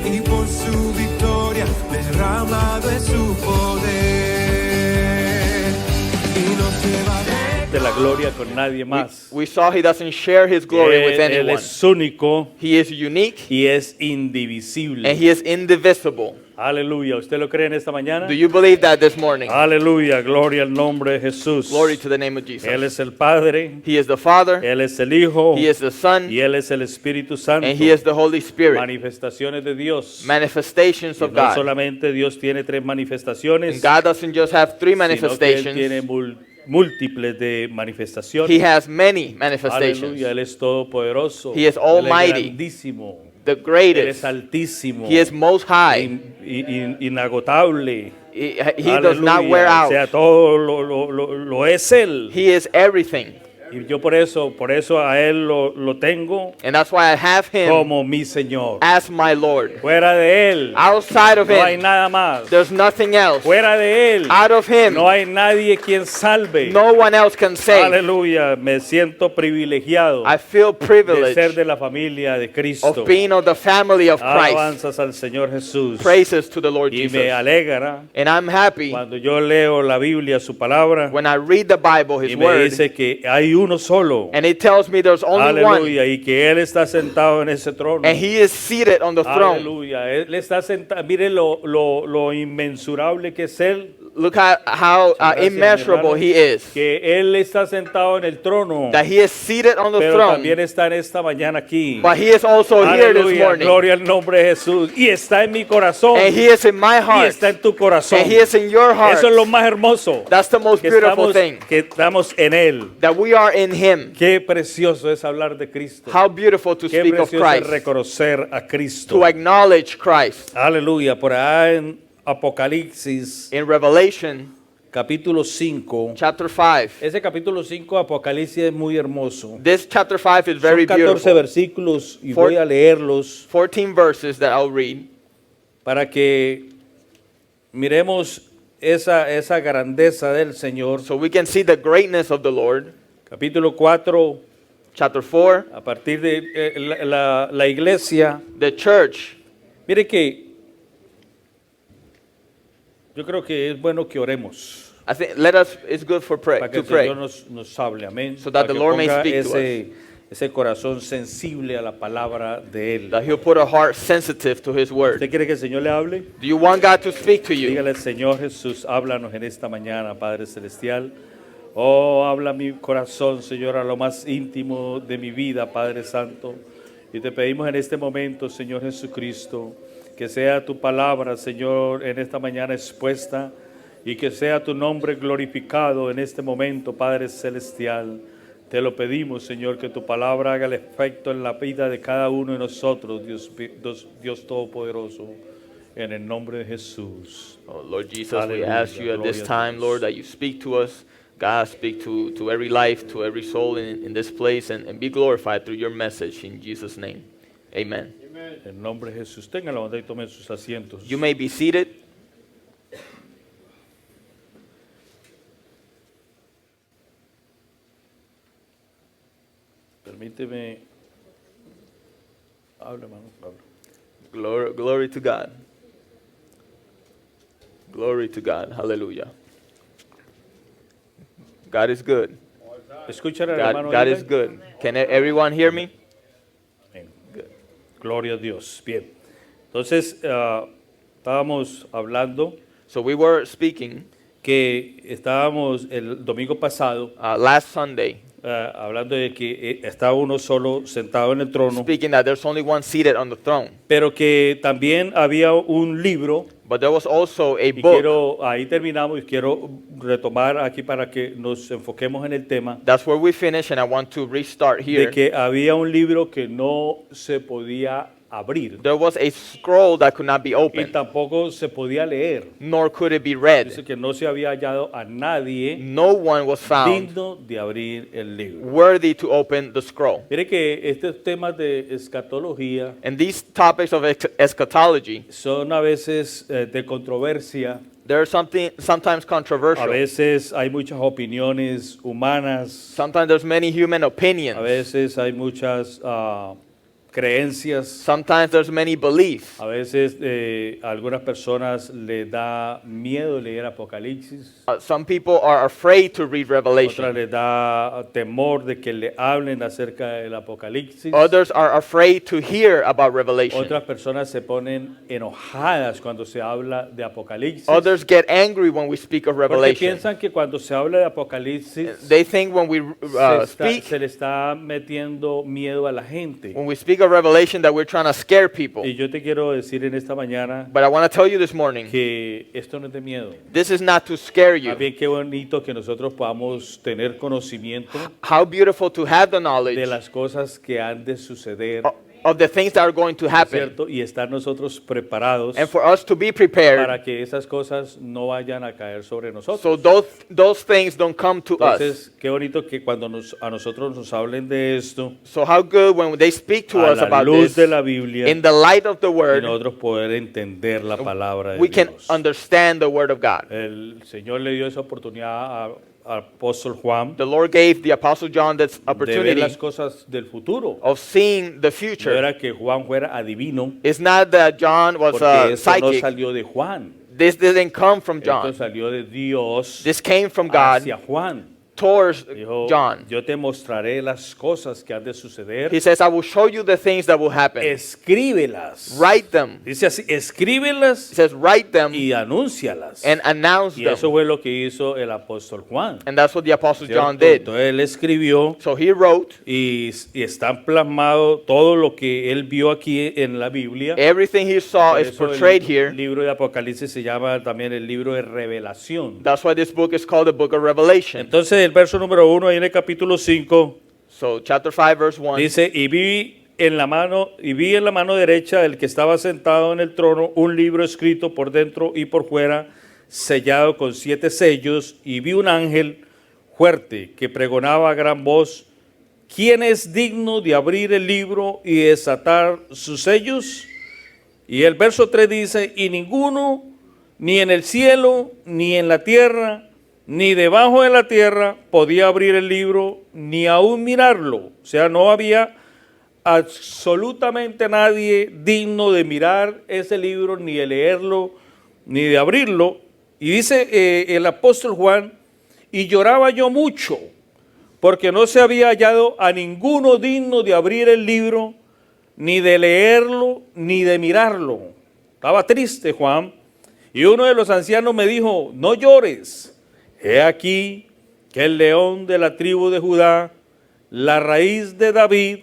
y por su victoria derramado es su poder. Y nos lleva de la gloria con nadie más. We saw he doesn't share his glory with Él anyone. es único He is unique y es indivisible. and he is indivisible. Aleluya. ¿Usted lo cree en esta mañana? Do you believe that this morning? Aleluya. Gloria al nombre de Jesús. Glory to the name of Jesus. Él es el Padre, He is the Father, Él es el Hijo he is the Son, y Él es el Espíritu Santo. and he is the Holy Spirit. Manifestaciones de Dios. Manifestations Y of no God. solamente Dios tiene tres manifestaciones, And God doesn't just have three sino que Él tiene manifestations. múltiples de manifestaciones. He has many manifestations. Aleluya, Él es todopoderoso. He is Él almighty, es grandísimo. the Él es greatest. altísimo. He is most high. Inagotable. He does not wear Aleluya. O sea, out. todo lo es Él. He is everything. Y yo por eso a Él lo tengo And that's why I have him como mi Señor. as my Lord. Fuera de Él Outside of no hay him, nada más. there's nothing else. Fuera de Él Out of him, no hay nadie quien salve. no one else can save. Aleluya, me siento privilegiado I feel de ser privileged de la familia de Cristo. of being of the family of Christ. Alabanzas al Señor Jesús. Praises to the Lord Y me Jesus. alegra And I'm happy cuando yo leo la Biblia, su palabra, when I read the Bible, y his me word, dice que hay uno solo. and it tells me there's only one, Aleluya, y que Él está sentado en ese trono. and he is seated on the throne. Aleluya, Él está sentado. Mire lo inmensurable que es Él. Look at how Gracias, immeasurable mi he hermano, is. que Él está sentado en el trono. That he is seated on the Pero throne, también está en esta mañana aquí. but he is also here this Aleluya, morning. gloria al nombre de Jesús. Y está en mi corazón. And he is in my Y heart. está en tu corazón. And he is in your heart. Eso es lo más hermoso. That's the most beautiful thing. Que estamos en Él. That we are in him. Qué precioso es hablar de Cristo. How beautiful to Qué speak of precioso es Christ. reconocer a Cristo. To acknowledge Christ. Aleluya. Por allá en Apocalipsis, In Revelation capítulo 5. chapter 5. Ese capítulo 5 de Apocalipsis es muy hermoso. This chapter 5 is very Son 14 beautiful. versículos y For- voy a leerlos 14 verses that I'll read para que miremos esa grandeza del Señor. so we can see the greatness of the Lord. Capítulo 4, Chapter 4, a partir de la iglesia. the church. Mire que yo creo que es bueno que oremos I think it's good for para que to el pray. Señor nos hable, amén. So that Para the que Lord may ponga speak to ese corazón sensible a la palabra de Él. That he'll put a heart sensitive to his word. ¿Usted quiere que el Señor le hable? Do you want God to speak to you? Dígale, Señor Jesús, háblanos en esta mañana, Padre Celestial. Oh, habla mi corazón, Señor, a lo más íntimo de mi vida, Padre Santo. Y te pedimos en este momento, Señor Jesucristo, que sea tu palabra, Señor, en esta mañana expuesta y que sea tu nombre glorificado en este momento, Padre Celestial. Te lo pedimos, Señor, que tu palabra haga el efecto en la vida de cada uno de nosotros, Dios Todopoderoso, en el nombre de Jesús. Oh, Lord Jesus, we Hallelujah. ask you at this Gloria a time, Dios. Lord, that you speak to us. God, speak to every life, to every soul in this place, and be glorified through your message in Jesus' name. Amen. En el nombre de Jesús, tengan la bondad y tomen sus asientos. You may be seated. Permíteme. Habla, hermano. Habla. Glory to God. Glory to God. Hallelujah. God is good. Escucha al hermano. God Eli. is good. Can everyone hear me? Amén. Gloria a Dios. Bien. Entonces, estábamos hablando So we were speaking que estábamos el domingo pasado last Sunday, hablando de que estaba uno solo sentado en el trono, speaking that there's only one seated on the throne. pero que también había un libro. But there was also a Y book. ahí terminamos y quiero retomar aquí para que nos enfoquemos en el tema That's where we finish, and I want to restart de here. que había un libro que no se podía abrir There was a scroll that could not be y opened, tampoco se podía leer. nor could it be read. Dice que no se había hallado a nadie No one was found digno de abrir el libro. worthy to open the scroll. Mire que estos temas de escatología And these topics of eschatology, son a veces de controversia. they're sometimes A controversial. veces hay muchas opiniones humanas. Sometimes there's many human A opinions. veces hay muchas creencias. Sometimes there's many beliefs. A veces a algunas personas les da miedo leer Apocalipsis. Some people are afraid to read Otras Revelation. les da temor de que le hablen acerca del Apocalipsis. Others are afraid to hear about Revelation. Otras personas se ponen enojadas cuando se habla de Apocalipsis. Others get angry when we speak of Porque Revelation. piensan que cuando se habla de Apocalipsis They think when we se le está metiendo miedo a la gente. when we speak of Revelation that we're trying to scare people. Y yo te quiero decir en esta mañana But I want to tell you this morning, que esto no es de miedo. this is not to scare Más you. bien qué bonito que nosotros podamos tener conocimiento How beautiful to have the knowledge de las cosas que han de suceder, of the things that are going to happen, ¿cierto? Y estar nosotros preparados and for us to be prepared para que esas cosas no vayan a caer sobre nosotros. so those things don't come to us. Entonces, qué bonito que cuando a nosotros nos hablen de esto, So how good when they speak to a us la about luz this de la Biblia, in the light of the y Word, nosotros poder entender la palabra de we can Dios. understand the Word of God. El Señor le dio esa oportunidad al apóstol Juan The Lord gave the Apostle John this de ver opportunity las cosas del futuro. of seeing the No future. era que Juan fuera adivino, It's not that John was porque a esto no psychic. salió de Juan. This didn't come from Esto John. salió de Dios This came from God hacia Juan. towards Dijo, John. yo te mostraré las cosas que han de suceder. He says, I will show you the things that will happen. Escríbelas. Write them. Dice así, escríbelas He says, write them y anúncialas. and announce Y eso them. fue lo que hizo el apóstol Juan. And that's what the Apostle ¿Cierto? John did. Entonces él escribió So he wrote y está plasmado todo lo que él vio aquí en la Biblia. everything he saw Por is eso portrayed el here. libro de Apocalipsis se llama también el libro de revelación. That's why this book is called the Book of Revelation. Entonces el verso número 1 ahí en el capítulo 5 So chapter 5 verse 1. dice, y vi en la mano derecha del que estaba sentado en el trono un libro escrito por dentro y por fuera, sellado con 7 sellos, y vi un ángel fuerte que pregonaba a gran voz, ¿quién es digno de abrir el libro y desatar sus sellos? Y el verso 3 dice, y ninguno, ni en el cielo, ni en la tierra, ni debajo de la tierra, podía abrir el libro, ni aún mirarlo. O sea, no había absolutamente nadie digno de mirar ese libro, ni de leerlo, ni de abrirlo. Y dice el apóstol Juan, y lloraba yo mucho, porque no se había hallado a ninguno digno de abrir el libro, ni de leerlo, ni de mirarlo. Estaba triste Juan, y uno de los ancianos me dijo, no llores, he aquí que el león de la tribu de Judá, la raíz de David,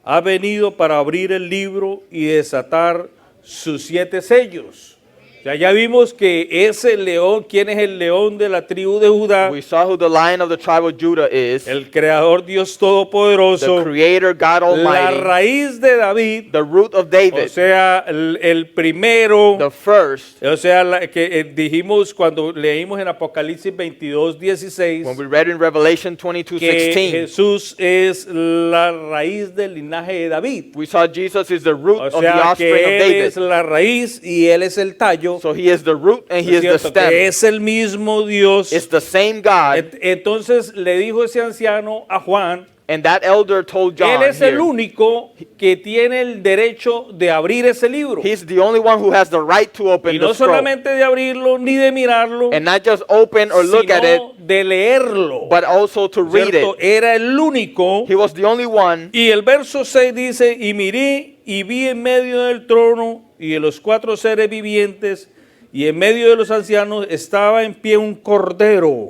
ha venido para abrir el libro y desatar sus 7 sellos. O sea, ya vimos que ese león, ¿quién es el león de la tribu de Judá? We saw who the Lion of the tribe of Judah is. El creador Dios The Todopoderoso, Creator God la Almighty. raíz de David, The root of o David. sea, el primero, The first. o sea, que dijimos cuando leímos en Apocalipsis 22:16, When we read in Revelation 22:16. que Jesús es la raíz del linaje de David. We saw Jesus is the root O of the sea, offspring of que Él David. es la raíz y Él es el tallo. So he is the root and he ¿No es is the cierto? stem. Que es el mismo Dios. It's the same God. Entonces le dijo ese anciano a Juan, And that elder told John él es el here, único que tiene el derecho de abrir ese libro. he's the only one who has the right to open Y the no scroll. solamente de abrirlo ni de mirarlo, And not just open or look at it, sino de leerlo. but also to read ¿Cierto? it. Era el único. He was the only one. Y el verso 6 dice, y miré y vi en medio del trono y de los 4 seres vivientes y en medio de los ancianos estaba en pie un cordero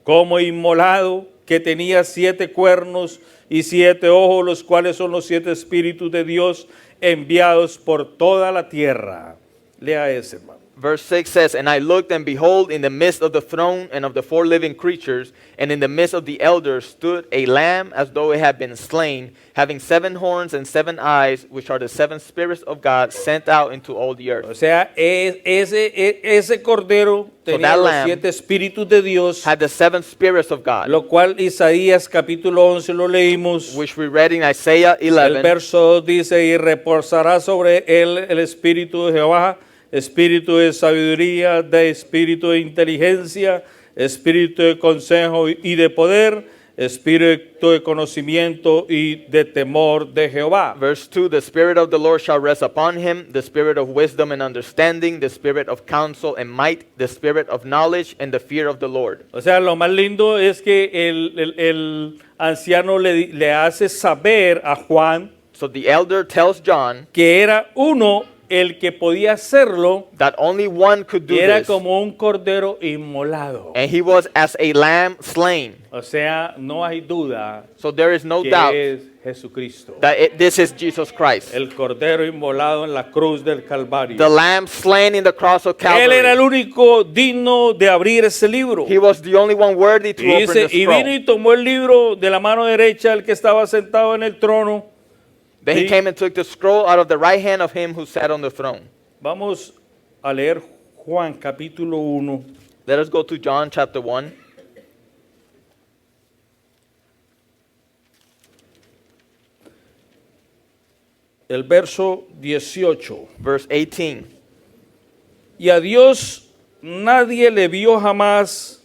como inmolado que tenía 7 cuernos y 7 ojos, los cuales son los 7 espíritus de Dios enviados por toda la tierra. Lea ese, hermano. Verse 6 says, And I looked, and behold, in the midst of the throne and of the 4 living creatures, and in the midst of the elders stood a lamb as though it had been slain, having 7 horns and 7 eyes, which are the 7 spirits of God sent out into all the earth. O sea, ese cordero tenía that los lamb 7 espíritus de Dios, Had the 7 spirits of God, lo cual Isaías capítulo 11 lo leímos. which we read in Isaiah El 11. verso 2 dice, y reposará sobre él el espíritu de Jehová, espíritu de sabiduría, de espíritu de inteligencia, espíritu de consejo y de poder, espíritu de conocimiento y de temor de Jehová. Verse 2, the Spirit of the Lord shall rest upon him, the Spirit of wisdom and understanding, the Spirit of counsel and might, the Spirit of knowledge and the fear of the Lord. O sea, lo más lindo es que el anciano le hace saber a Juan So the elder tells John que era uno el que podía hacerlo, that only one could do y era this, como un cordero inmolado. and he was as a lamb slain. O sea, no hay duda So there is no que doubt es Jesucristo. that this is Jesus Christ, El cordero inmolado en la cruz del Calvario. the lamb slain in the cross of Él era el Calvary. único digno de abrir ese libro. He was the only one worthy to Y open dice, the y vino y scroll. tomó el libro de la mano derecha, el que estaba sentado en el trono. Then he Sí. came and took the scroll out of the right hand of him who sat on the throne. Vamos a leer Juan capítulo 1. Let us go to John chapter 1. El verso 18. Verse 18. Y a Dios nadie le vio jamás,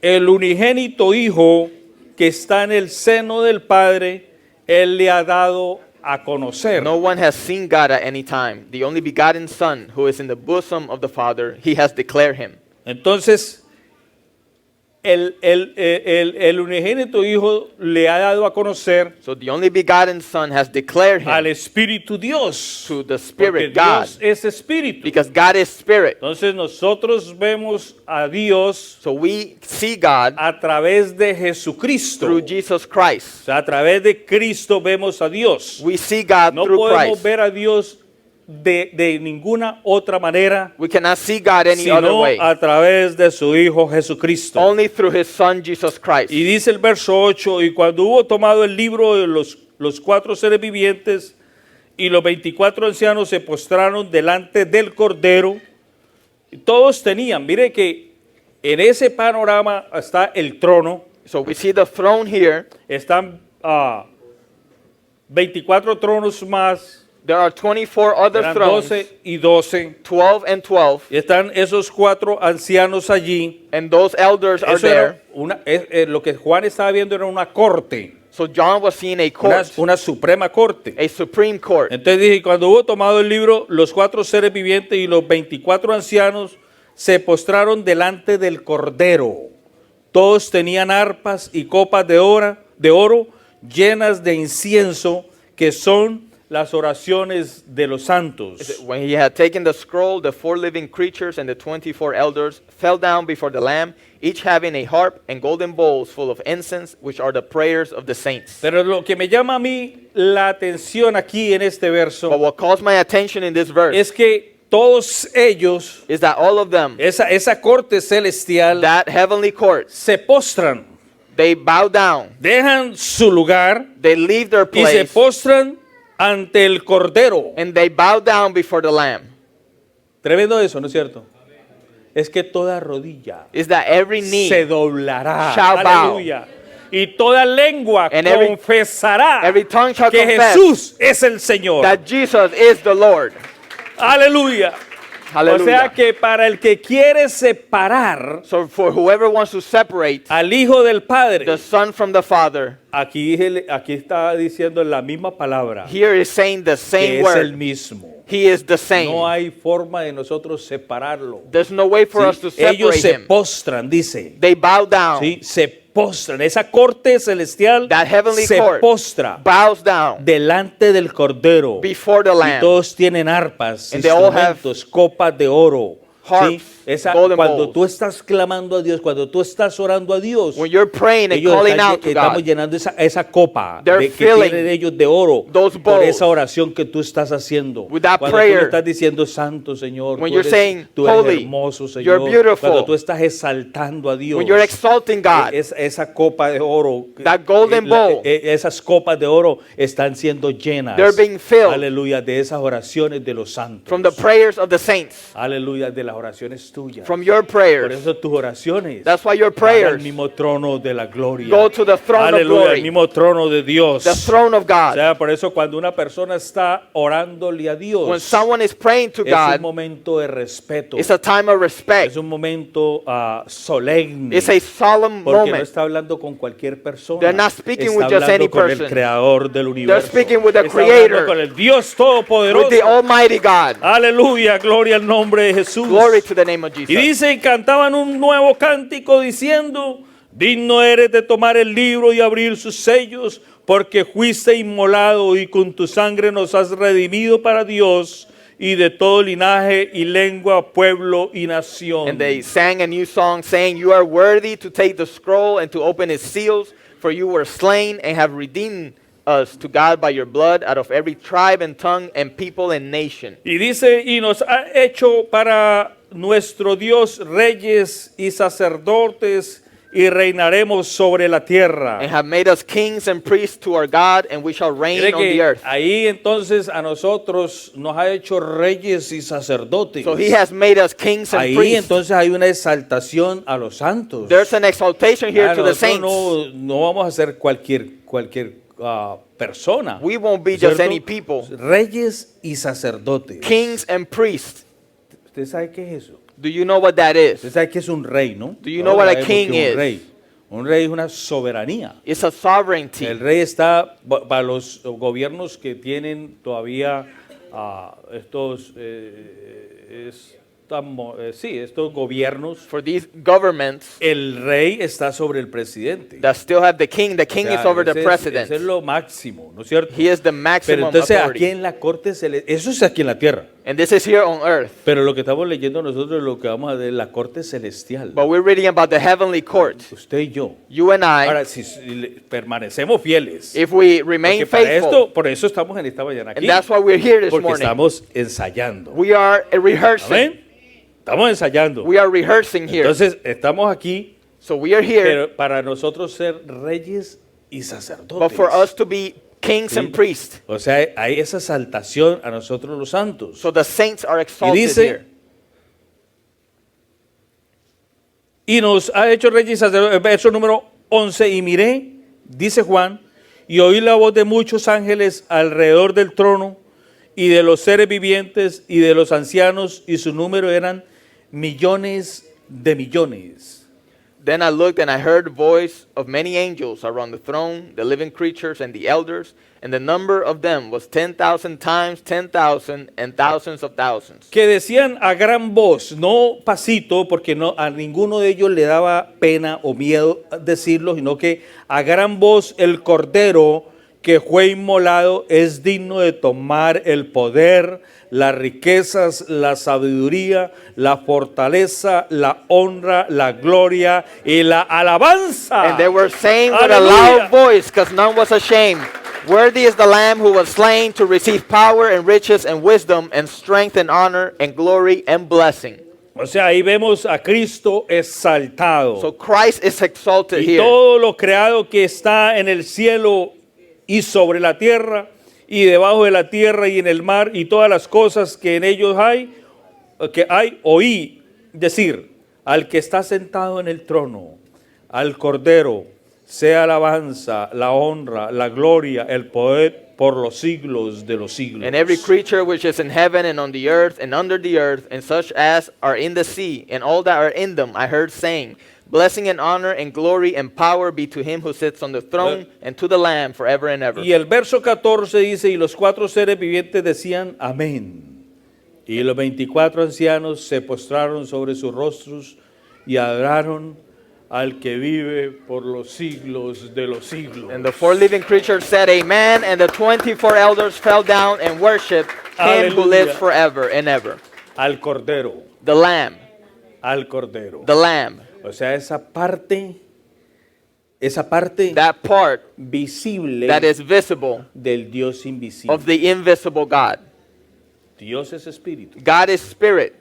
el unigénito Hijo que está en el seno del Padre, Él le ha dado a conocer. No one has seen God at any time. The only begotten Son, who is in the bosom of the Father, he has declared him. Entonces, el unigénito Hijo le ha dado a conocer So the only begotten Son has declared al him Espíritu Dios. to the Porque Spirit God, Dios es Espíritu. because God is Spirit. Entonces nosotros vemos a Dios So we see God a través de Jesucristo. through Jesus O Christ. sea, a través de Cristo vemos a Dios. We see God No through podemos Christ. ver a Dios de ninguna otra manera, We cannot see God any other sino way. a través de su Hijo Jesucristo. Only through his Son Jesus Christ. Y dice el verso 8, y cuando hubo tomado el libro de los 4 seres vivientes y los 24 ancianos se postraron delante del Cordero, y todos tenían, mire que en ese panorama está el trono, So we see the throne here. están 24 tronos más, There are 24 other eran thrones, 12 y 12, 12 and 12, y están esos 4 ancianos allí. and those elders are Eso era there. lo que Juan estaba viendo era una corte, So John was seeing a una, court, una suprema corte. a supreme court. Entonces dije, cuando hubo tomado el libro, los 4 seres vivientes y los 24 ancianos se postraron delante del Cordero. Todos tenían arpas y copas de oro llenas de incienso, que son las oraciones de los santos. When he had taken the scroll, the 4 living creatures and the 24 elders fell down before the Lamb, each having a harp and golden bowls full of incense, which are the prayers of the saints. Pero lo que me llama a mí la atención aquí en este But verso what calls my attention in this verse es que todos ellos, is that all of them, esa corte celestial, that heavenly court, se postran, they bow down, dejan su lugar they leave their y se place, postran ante el Cordero. and they bow down before the Lamb. Tremendo eso, ¿no es cierto? Es que toda rodilla Is that every knee se doblará. shall bow. Aleluya. Y toda lengua And every confesará tongue shall que confess Jesús es el Señor. that Jesus is the Lord. Aleluya. O sea Hallelujah. que para el que quiere separar So for whoever wants to separate al Hijo del Padre, the Son from the Father, aquí está diciendo la misma palabra, here is saying the que same es el word. mismo. He is the No same. hay forma de nosotros separarlo. There's no way for ¿Sí? us to Ellos separate se him. postran, dice. They bow down. ¿Sí? Se postran. Esa corte celestial That heavenly se court postra bows down delante del Cordero. before the Y Lamb. todos tienen arpas, And they all have instrumentos, copas de oro. harps, golden Cuando bowls. tú estás clamando a Dios, cuando tú estás orando a Dios, When you're praying and ellos calling out to estamos God, llenando esa copa They're que filling tienen ellos de oro those por bowls esa oración que tú estás haciendo. with that Cuando tú prayer. le estás diciendo, Santo Señor, When tú you're eres, saying, tú eres Holy, hermoso, Señor. you're beautiful. Cuando tú estás exaltando a Dios. when you're exalting God, Esa copa de oro, That golden bowl. esas copas de oro están siendo llenas, They're being filled aleluya, de esas oraciones de los santos, from the prayers of the saints, aleluya, de las oraciones tuyas. from your Por prayers. eso tus oraciones That's why your van al prayers mismo trono de la gloria. go to the throne of Aleluya, al glory, mismo trono de Dios. the throne of O God. sea, por eso cuando una persona está orándole a Dios, When someone is praying to es un God, momento de respeto. it's a time of respect. Es un momento solemne. It's a solemn Porque no moment. está hablando con cualquier persona. They're not speaking está with just hablando any con person. el creador del universo. speaking with the está hablando creator. con el Dios With todopoderoso. the Almighty God. Aleluya, gloria al nombre de Jesús. Glory to the name of Y Jesus. dice, y cantaban un nuevo cántico diciendo, digno eres de tomar el libro y abrir sus sellos, porque fuiste inmolado y con tu sangre nos has redimido para Dios y de todo linaje y lengua, pueblo y nación. And they sang a new song saying, you are worthy to take the scroll and to open its seals, for you were slain and have redeemed us to God by your blood out of every tribe and tongue and people and nation. Y dice, y nos ha hecho para nuestro Dios reyes y sacerdotes y reinaremos sobre la tierra. And have made us kings and priests to our God, and we shall reign Mire on the que earth. ahí entonces a nosotros nos ha hecho reyes y sacerdotes. So he has made us kings and Ahí priests. entonces hay una exaltación a los santos. There's an exaltation here to the Nosotros saints. no vamos a ser cualquier persona. We won't be just ¿cierto? any people. Reyes y sacerdotes. Kings and priests. ¿Usted sabe qué es eso? Do you know what that is? Usted sabe que es un rey, ¿no? Do you know what a Sabemos king que is? Un rey es una soberanía. It's a sovereignty. El rey está para los gobiernos que tienen todavía estos estos gobiernos. For these governments El rey está sobre el presidente. that still have the king O sea, is over the ese president. es lo máximo, ¿no es cierto? He is the Pero maximum entonces aquí authority. en la corte eso es aquí en la tierra. And this is here on earth. Pero lo que estamos leyendo nosotros es lo que vamos a ver la corte celestial. But we're reading about the heavenly court. Usted y yo. You and I, Ahora, si permanecemos fieles. if we remain Porque para faithful, esto, por eso estamos en esta mañana aquí. and that's why we're here this Porque morning. estamos ensayando. We are rehearsing. Amén. Estamos ensayando. We are rehearsing here. Entonces, estamos aquí So we are here, pero para nosotros ser reyes y sacerdotes. but for us to be kings Sí. and priests. O sea, hay esa exaltación a nosotros los santos. So the saints are Y exalted dice, here. y nos ha hecho reyes y sacerdotes. Verso número 11. Y miré, dice Juan, y oí la voz de muchos ángeles alrededor del trono y de los seres vivientes y de los ancianos, y su número eran millones de millones. Then I looked and I heard the voice of many angels around the throne, the living creatures and the elders, and the number of them was 10,000 times 10,000 and thousands of thousands. Que decían a gran voz, no pasito, porque no, a ninguno de ellos le daba pena o miedo decirlo, sino que a gran voz el Cordero que fue inmolado es digno de tomar el poder, las riquezas, la sabiduría, la fortaleza, la honra, la gloria y la alabanza. And they were saying with a Hallelujah. loud voice, because none was ashamed, worthy is the Lamb who was slain to receive power and riches and wisdom and strength and honor and glory and blessing. O sea, ahí vemos a Cristo exaltado. So Christ is exalted Y here. todo lo creado que está en el cielo y sobre la tierra y debajo de la tierra y en el mar y todas las cosas que en ellos hay, oí decir, al que está sentado en el trono, al Cordero, sea alabanza, la honra, la gloria, el poder por los siglos de los siglos. And every creature which is in heaven and on the earth and under the earth, and such as are in the sea, and all that are in them, I heard saying, blessing and honor and glory and power be to him who sits on the throne and to the Lamb forever and ever. Y el verso 14 dice, y los cuatro seres vivientes decían, amén. Y los 24 ancianos se postraron sobre sus rostros y adoraron al que vive por los siglos de los siglos. And the four living creatures said, Amen, and the 24 elders fell down and worshipped him who Hallelujah. lives forever and ever. Al Cordero, The Lamb, al Cordero. the Lamb. O sea, esa parte That part visible that is visible del Dios invisible. of the invisible God. Dios es espíritu. God is spirit.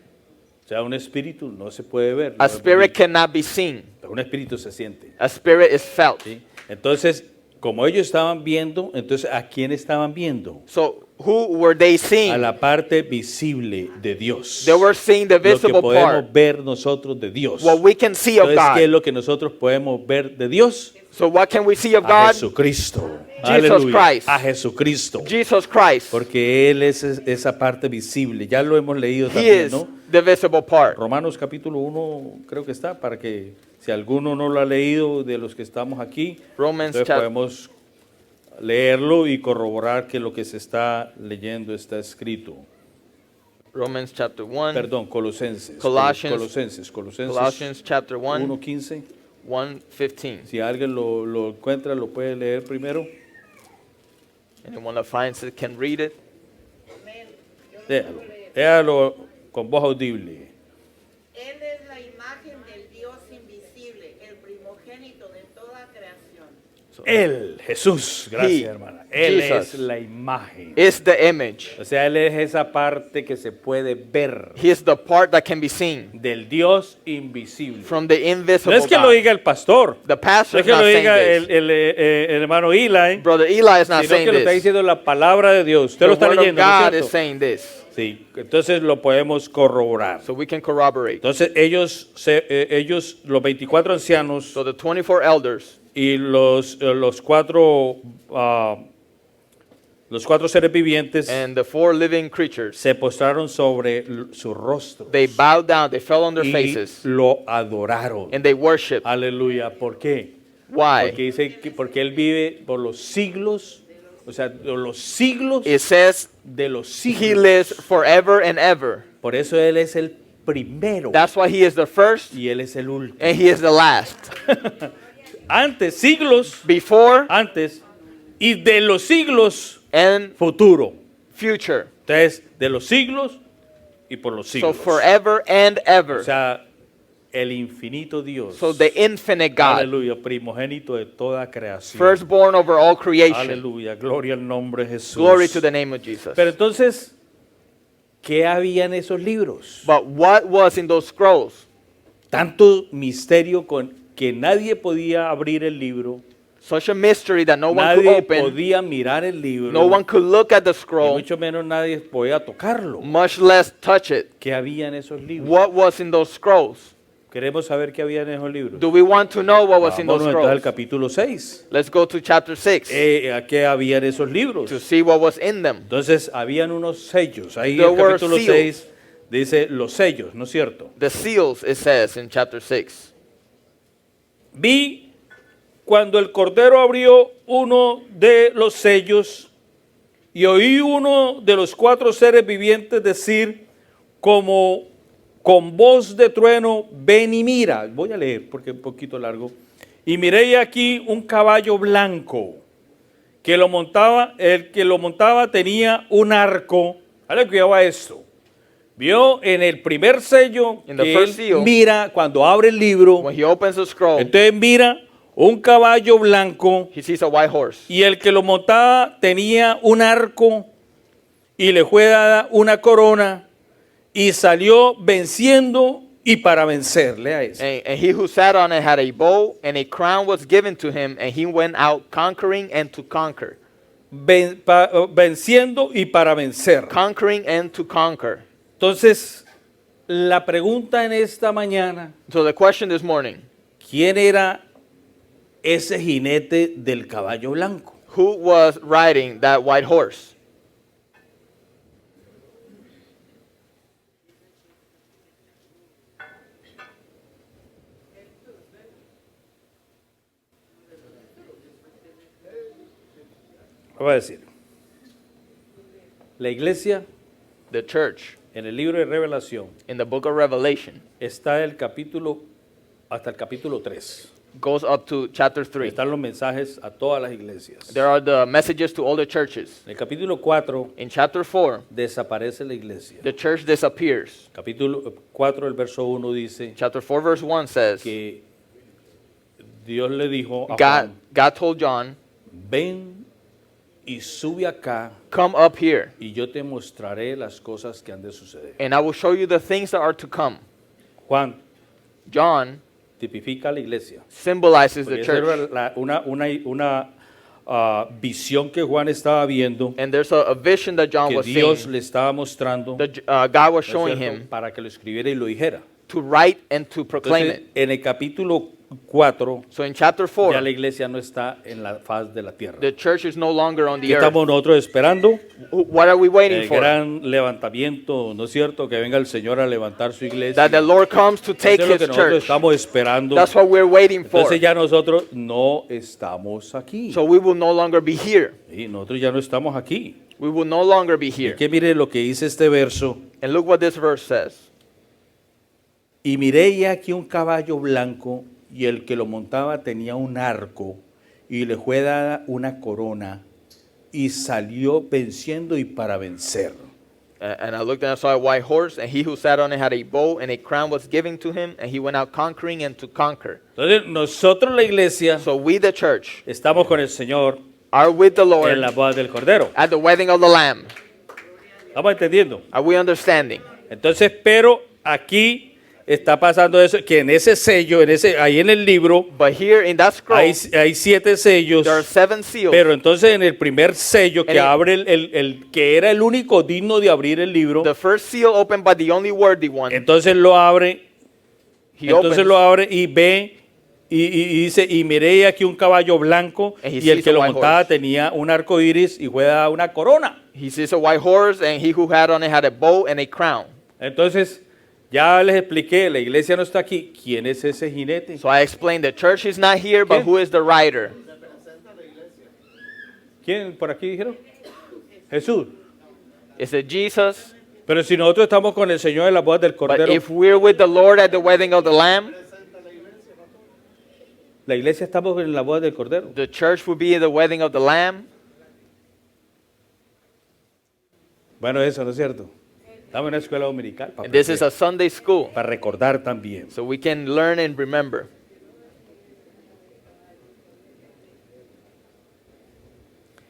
O sea, un espíritu no se puede ver. A spirit cannot be seen. Pero un espíritu se siente. A spirit is felt. ¿Sí? Entonces, como ellos estaban viendo, entonces ¿a quién estaban viendo? So Who were they a seeing? la parte visible de Dios. They were seeing the Lo que visible podemos part. ver nosotros de Dios. What we can see of Entonces, ¿qué es God. lo que nosotros podemos ver de Dios? So what can we see of A God? Jesucristo. Jesus Aleluya. Christ. A Jesucristo. Jesus Christ. Porque Él es esa parte visible. Ya lo hemos leído He también, is ¿no? the visible part. Romanos capítulo 1 creo que está, para que si alguno no lo ha leído de los que estamos aquí, Romans entonces chap- podemos leerlo y corroborar que lo que se está leyendo está escrito. Romans chapter 1. Perdón, Colosenses. Colossians. Colosenses Colossians chapter 1, 1:15. 1:15. Si alguien lo encuentra, lo puede leer primero. Anyone that finds it can read it. Léalo. Léalo con voz audible. Él es la imagen del Dios invisible, el primogénito de toda creación. Él, Jesús, gracias He, hermana. Él Jesus, es la imagen. Is the image. O sea, Él es esa parte que se puede ver He is the part that can be seen del Dios invisible. from the No invisible es que lo God. diga el pastor, The no pastor es is que not lo diga saying this. el hermano Eli, Brother Eli is not sino saying que lo está this. diciendo la palabra de Dios. Usted The lo está word of leyendo, ¿no es God is cierto? saying this. Sí, entonces lo podemos corroborar. So we can corroborate. Entonces ellos, los 24 ancianos So the 24 elders y los cuatro seres vivientes and the 4 living creatures, se postraron sobre su rostro they bowed down, they fell on their y faces, lo adoraron. and they worshiped. Aleluya. ¿Por qué? Why? Porque dice que porque Él vive por los siglos, o sea, de los siglos It says de los he siglos. lives forever and ever. Por eso Él es el primero That's why he is the first y Él es el último. and he is the last. Antes, siglos, Before antes, y de los siglos, and futuro. future. Entonces, de los siglos y por los So siglos. forever and O ever. sea, el infinito Dios. So the infinite God, Aleluya, primogénito de toda creación. firstborn over all creation. Aleluya, gloria al nombre de Jesús. Glory to the name of Jesus. Pero entonces, ¿qué había en esos libros? But what was in those scrolls? Tanto misterio con que nadie podía abrir el libro, Such a mystery that no one could nadie open, podía mirar el libro, no one could look at the y scroll, mucho menos nadie podía tocarlo. much less touch it. ¿Qué había en esos libros? What was in those scrolls? Queremos saber qué había en esos libros. Do we want to know what was in those Vámonos entonces al scrolls? capítulo 6. Let's go to chapter 6 ¿A qué había en esos libros? to see what was in them. Entonces, habían unos sellos. Ahí There en el were capítulo seals. 6 dice los sellos, ¿no es cierto? The seals, it says in chapter 6. Vi cuando el Cordero abrió uno de los sellos y oí uno de los 4 seres vivientes decir como con voz de trueno, ven y mira. Voy a leer porque es un poquito largo. Y miré y aquí un caballo blanco que lo montaba, el que lo montaba tenía un arco. Dale cuidado a esto. Vio en el primer sello In the que first él seal, mira cuando abre el libro. When he opens the scroll, Entonces mira un caballo blanco he sees a white horse. y el que lo montaba tenía un arco y le fue dada una corona y salió venciendo y para vencer. Lea eso. And he who sat on it had a bow, and a crown was given to him, and he went out conquering and to conquer. Venciendo y para vencer. Conquering and to conquer. Entonces, la pregunta en esta mañana, So the question this morning, ¿quién era ese jinete del caballo blanco? who was riding that white horse? Voy a decir, la iglesia The church en el libro de Revelación in the book of Revelation está el capítulo hasta el capítulo 3. goes up to chapter 3. Están los mensajes a todas las iglesias. There are the messages to all the churches. En el capítulo 4 In chapter 4, desaparece la iglesia. the church disappears. Capítulo 4, el verso 1 dice Chapter 4, verse 1 says, que Dios le dijo a God, Juan, God told John, ven y sube acá come up here, y yo te mostraré las cosas que han de suceder. and I will show you the things that are to come. Juan John tipifica a la iglesia. symbolizes the Porque esa era church. visión que Juan estaba viendo, And there's a vision that John que was Dios seeing, le estaba mostrando, that God was ¿no es showing cierto?, him para que lo escribiera y lo dijera. to write and to proclaim Entonces, it. en el capítulo 4, So in chapter ya 4, la iglesia no está en la faz de la tierra. the church is no longer on ¿Qué the earth. estamos nosotros esperando? What are we waiting El for? gran levantamiento, ¿no es cierto? Que venga el Señor a levantar su iglesia. That the Lord comes to Eso take es lo his que nosotros church. estamos esperando. That's what we're waiting for. Entonces ya nosotros no estamos aquí. So we will no longer be here. Sí, nosotros ya no estamos aquí. We will no longer be Y here. que mire lo que dice este verso. And look what this verse says. Y miré ya aquí un caballo blanco, y el que lo montaba tenía un arco, y le fue dada una corona, y salió venciendo y para vencer. And I looked and I saw a white horse, and he who sat on it had a bow, and a crown was given to him, and he went out conquering and to conquer. Entonces nosotros la iglesia So we, the church, estamos con el Señor are with the Lord en la boda del Cordero. at the wedding of the Lamb. ¿Estamos entendiendo? Are we understanding? Entonces, pero aquí está pasando eso, que en ese sello, ahí en el libro, But here in that scroll, hay 7 sellos, there are 7 seals. pero entonces en el primer sello que En el- abre el que era el único digno de abrir el libro, The first seal opened by the only worthy one. entonces lo abre, He opens, y ve y dice, y miré aquí un caballo blanco, And he y el sees que a lo white montaba horse. tenía un arco iris y fue dada una corona. he sees a white horse, and he who had on it had a bow and a crown. Entonces, ya les expliqué, la iglesia no está aquí. ¿Quién es ese jinete? So I explained the church is not here, but ¿Qué? who is the rider? ¿Quién por aquí dijeron? Jesús. Is it Jesus? Pero si nosotros estamos con el Señor en la boda del But Cordero, if we're with the Lord at the wedding of the Lamb, la iglesia estamos en la boda del Cordero. the church will be at the wedding of the Lamb. Bueno, eso no es cierto. Estamos en una escuela dominical para, And this is a Sunday school, para recordar también. so we can learn and remember.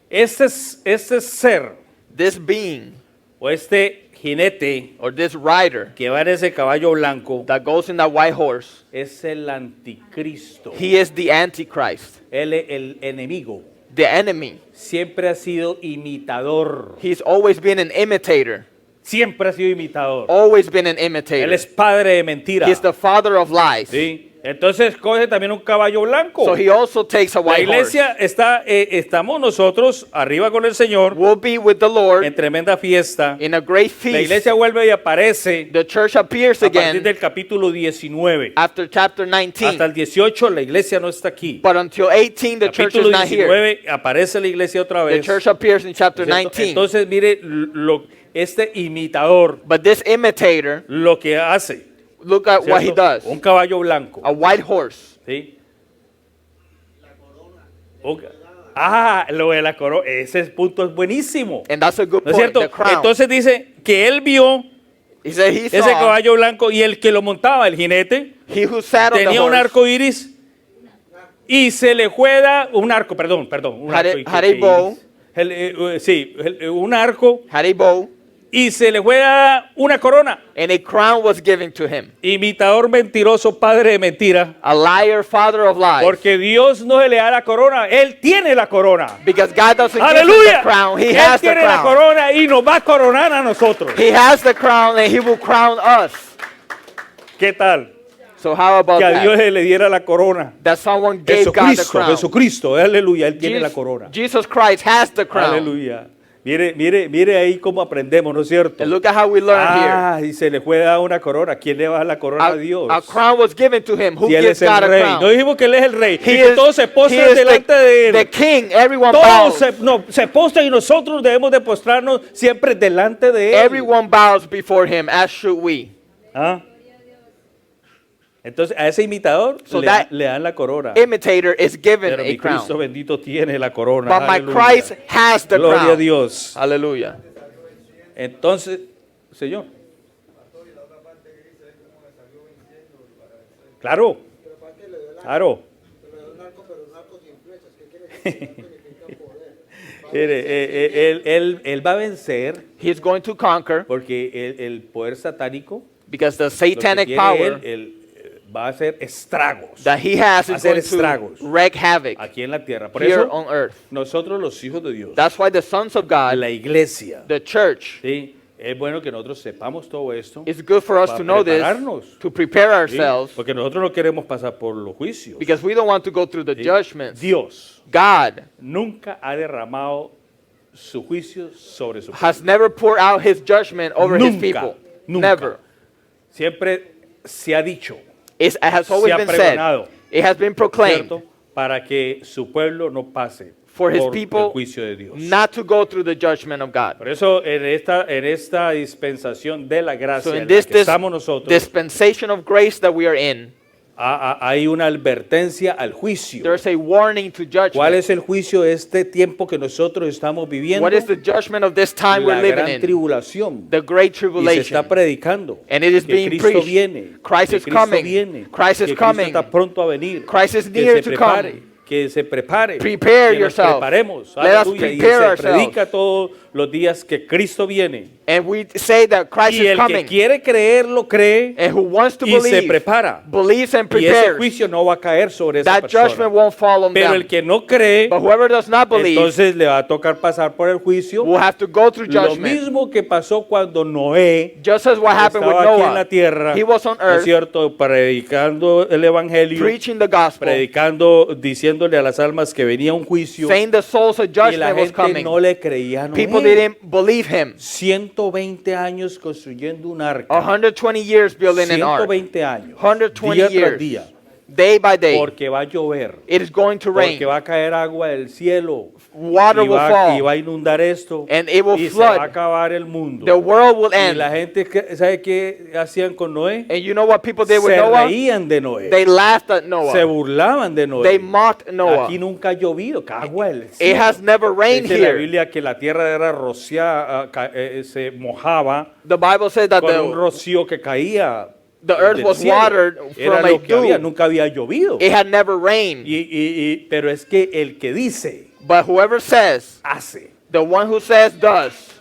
Este ser This being, o este jinete or this rider que va en ese caballo blanco that goes in that white horse, es el anticristo, he is the Antichrist, el enemigo. the enemy. Siempre ha sido imitador. He's always been an imitator, Siempre ha sido imitador. always been an Él imitator. es padre de mentira. He's the father of lies. ¿Sí? Entonces coge también un caballo blanco. So he also takes a La white horse. iglesia estamos nosotros arriba con el Señor We'll be with the Lord en tremenda fiesta. in a great La feast. iglesia vuelve y aparece The church appears a partir again del capítulo 19. after chapter Hasta 19. el 18 la iglesia no está aquí. But until 18, the church Capítulo is not here. 19 aparece la iglesia otra The vez. church appears in chapter ¿Cierto? 19. Entonces mire este imitador But this imitator, lo que hace. look at what he ¿cierto? does. Un caballo blanco. A white horse. ¿Sí? Lo de la corona, ese punto es buenísimo. And that's a good ¿No es point. cierto? The crown. Entonces dice que él vio He said he ese saw caballo blanco y el que lo montaba, el jinete, he who sat on the tenía un horse arco iris y se le juega un arco, perdón, un Had arco. a bow. Un arco had a bow, y se le juega una corona. and a crown was given to him. Imitador mentiroso, padre de mentira, A liar, father of lies. porque Dios no se le da la corona, Él tiene la corona. Because God doesn't give him Aleluya. the crown, he Él has the tiene la crown. corona y nos va a coronar a nosotros. He has the crown, and he will crown us. ¿Qué tal? So how about Que a Dios that? le diera la corona. That someone gave God the crown. Jesucristo, aleluya, Él tiene la corona. Jesus Christ has the crown. Aleluya. Mire ahí cómo aprendemos, ¿no es cierto? And look at how we learn here. Y se le puede dar una corona. ¿Quién le va a dar la corona a Dios? A crown was given to him. Who Si Él gives es God el a rey. crown? No dijimos que Él es el rey. He Y que is- todos se he postran is delante de Él. the king. Everyone Todos bows. se postran y nosotros debemos de postrarnos siempre delante de Él. Everyone bows before him, as should we. ¿Ah? Entonces a ese imitador So le, that le dan la corona. Imitator is given Pero a mi Cristo crown. bendito tiene la corona. But my Aleluya. Christ has the Gloria a crown. Dios. Hallelujah. Entonces, Señor. Claro. Claro. Él va a vencer He's going to conquer porque el poder satánico because the lo que satanic tiene power él va a hacer estragos that he has Va a is hacer going to estragos wreak havoc aquí en la tierra. Por here eso, on earth. nosotros los hijos de Dios, That's why the sons of God, la iglesia, the church, ¿sí? Es bueno que nosotros sepamos todo esto, it's good for us para to know this, prepararnos, to prepare ¿sí? ourselves, Porque nosotros no queremos pasar por los juicios. because we don't want to go through the ¿sí? judgments. Dios God nunca ha derramado su juicio sobre su has never poured out his judgment over his Nunca, people. nunca. Never. Siempre se ha dicho, It has always se ha been said. pregonado, It has been proclaimed ¿cierto? Para que su pueblo no pase for his por el people juicio de Dios. not to go through the judgment of God. Por eso en esta dispensación de la gracia So in en la this que estamos nosotros, dispensation of grace that we are in, hay una advertencia al juicio. there's a warning to ¿Cuál judgment. es el juicio de este tiempo que nosotros estamos viviendo? What is the judgment of this time La we're living gran in? tribulación. The great Y se tribulation. está predicando And it is que being Cristo preached. viene, Christ que is Cristo coming. viene, Christ is que coming. Cristo está pronto a venir, Christ is que near se to prepare, come. que se prepare, Prepare que nos yourself. preparemos, Let us aleluya, y prepare se ourselves. predica todos los días que Cristo viene. And we say that Christ Y is el que coming. quiere creer lo cree And who wants to y se believe, prepara. believes and Y ese prepares. juicio no va a caer sobre esa That persona. judgment won't fall on Pero them. el que no cree, But whoever does not believe entonces le va a tocar pasar por el juicio. will have to go through Lo judgment. mismo que pasó cuando Noé Just as what happened with estaba aquí en la Noah. tierra, He was on ¿no es earth cierto? Predicando el evangelio, preaching the gospel, predicando, diciéndole a las almas que venía un juicio, saying the souls of y la judgment was gente coming. no le creía a People Noé. didn't believe him. 120 años construyendo un arca. 120 years building an ark. 120 años. 120 día tras years. día. Day by day. Porque va a llover. It is going to rain. Porque va a caer agua del cielo. Water y will va fall. a inundar esto. And it will y se va a flood. acabar el mundo. The world will Y end. la gente, ¿sabe qué hacían con Noé? And you know what people did with Se Noah? reían de Noé. They laughed at Se Noah. burlaban de Noé. They mocked Noah. Aquí nunca ha llovido, que agua del It cielo. has never rained Dice la here. Biblia que la tierra era rociada, se mojaba The Bible says that con un the rocío que caía. the earth del was cielo. watered Era from a lo que había, dew. nunca había llovido. It had never rained. Pero es que el que dice, But whoever says, hace. the one who says does.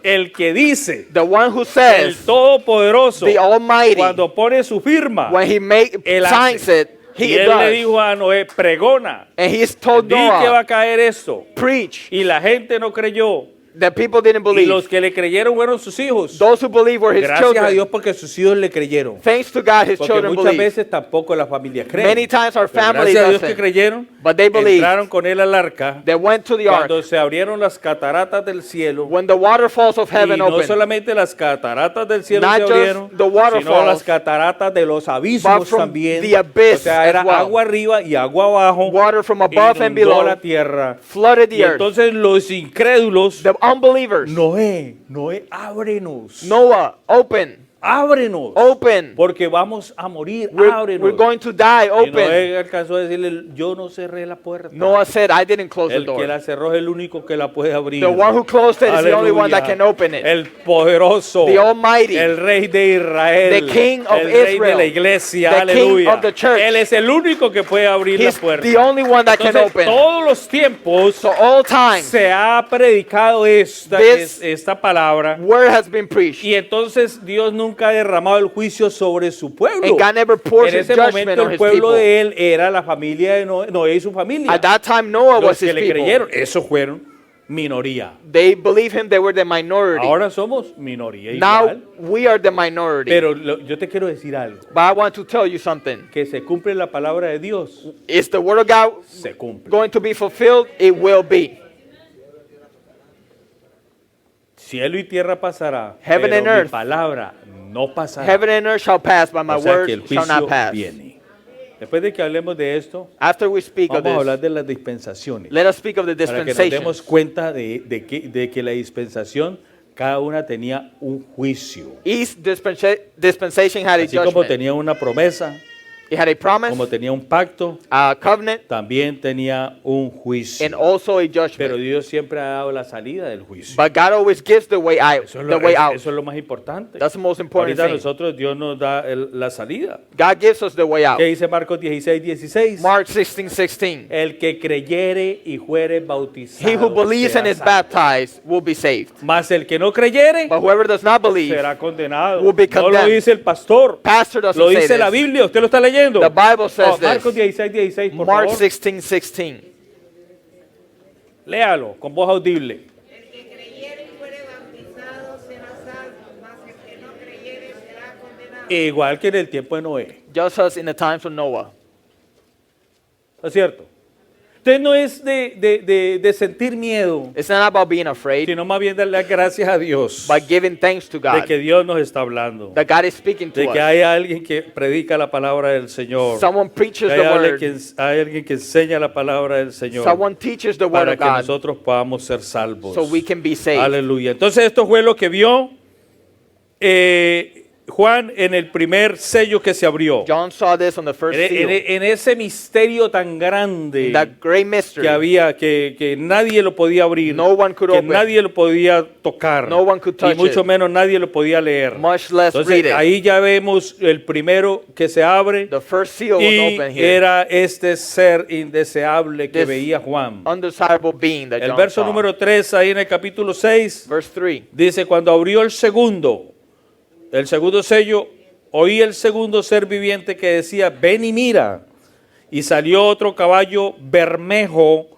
El que dice, The one who el says, Todopoderoso, the Almighty, cuando pone su firma, when he él signs hace. it, Y he él le does. dijo a Noé, pregona, And he's told di que va Noah, a caer esto. preach. Y la gente no creyó. The people didn't Y los believe. que le creyeron fueron sus hijos. Those who believe were his Gracias a children. Dios porque sus hijos le creyeron. Thanks to God, his Porque children muchas believe. veces tampoco la familia cree. Many times our Pero family gracias a Dios que doesn't. creyeron, But they believed. entraron con él al arca. They went to the ark. Cuando se abrieron las cataratas del cielo, When the waterfalls of y heaven no opened, solamente las cataratas del cielo Not se just abrieron, the waterfalls, sino las cataratas de los but abismos from también. the abyss O sea, era as well. agua arriba y agua abajo. water from above and Inundó below la tierra. flooded Y the earth. entonces los incrédulos, The unbelievers, Noé, ábrenos. Noah, open, Ábrenos. open. Porque vamos a morir. We're Ábrenos. going to die, Y open. Noé alcanzó a decirle, yo no cerré la puerta. Noah said, I didn't close the El que door. la cerró es el único que la puede abrir. The one who closed it is the only one that Aleluya. can open it. El poderoso. The Almighty. El rey de Israel. The King of el rey Israel. de la iglesia. The King Aleluya. of the church. Él es el único que puede abrir He's la puerta. the only one that can Entonces, open. todos los tiempos So all times, se ha predicado This esta palabra. word has been preached. Y entonces Dios nunca ha derramado el juicio sobre su pueblo. And God never pours En his ese judgment momento on el his pueblo people. de él era la familia de Noé y su familia. At that time, Noah Los was que his le people. creyeron, esos fueron minoría. They believed him, they were the minority. Ahora somos minoría Now igual. we are the minority. Pero yo te quiero decir algo. But I want to tell you something. Que se cumple la palabra de Dios. Is the word of God Se cumple. going to be fulfilled? It will be. Cielo y tierra pasará. Heaven pero and mi earth. palabra no pasará. Heaven and earth shall pass, but my O sea word que el shall juicio not pass. viene. Después de que hablemos de esto, After we speak of vamos a hablar this, de las dispensaciones. let us speak of the Para que nos demos dispensations. cuenta de que la dispensación, cada una tenía un juicio. Each dispensation had a Así como judgment. tenía una promesa, It had a promise, como tenía un pacto, a covenant, también tenía un juicio. and also a Pero judgment. Dios siempre ha dado la salida del juicio. But God always gives the way out. Eso es The way out. eso es lo más importante. That's the most important Ahorita thing. nosotros, Dios nos da la salida. God gives us the way out. ¿Qué dice Marcos 16:16? Mark 16:16. El que creyere y fuere bautizado He who believes será and is salvo. baptized will be saved. Mas el que no creyere But whoever does not believe, será condenado. will be No lo condemned. dice el pastor, pastor doesn't lo say dice la this. Biblia. ¿Usted lo está leyendo? The Bible says Oh, Marcos this. 16:16, por Mark favor. 16:16. Léalo con voz audible. El que creyere y fuere bautizado será salvo, mas el que no creyere será condenado. Igual que en el tiempo de Noé. Just as in the times of Noah. ¿No es cierto? Usted no es de sentir miedo, It's not about being afraid, sino más bien darle las gracias a Dios but giving thanks to de God. que Dios nos está hablando, That God is speaking de to que us. hay alguien que predica la palabra del Señor, Someone preaches que the hay word. alguien que enseña la palabra del Señor Someone teaches the word para of que God nosotros podamos ser salvos. so we can be saved. Aleluya. Entonces esto fue lo que vio Juan en el primer sello que se abrió. John saw this on the first seal. En ese misterio tan grande That great mystery. que había, que nadie lo podía abrir, No one could que open. nadie lo podía tocar, No one could touch y mucho it. menos nadie lo podía leer. Much less Entonces read it. ahí ya vemos el primero que se abre The first seal was y open here. era este ser indeseable que This veía Juan. Undesirable being that El John verso saw. número 3 ahí en el capítulo 6 Verse 3. dice, cuando abrió el segundo sello, oí el segundo ser viviente que decía, ven y mira. Y salió otro caballo bermejo,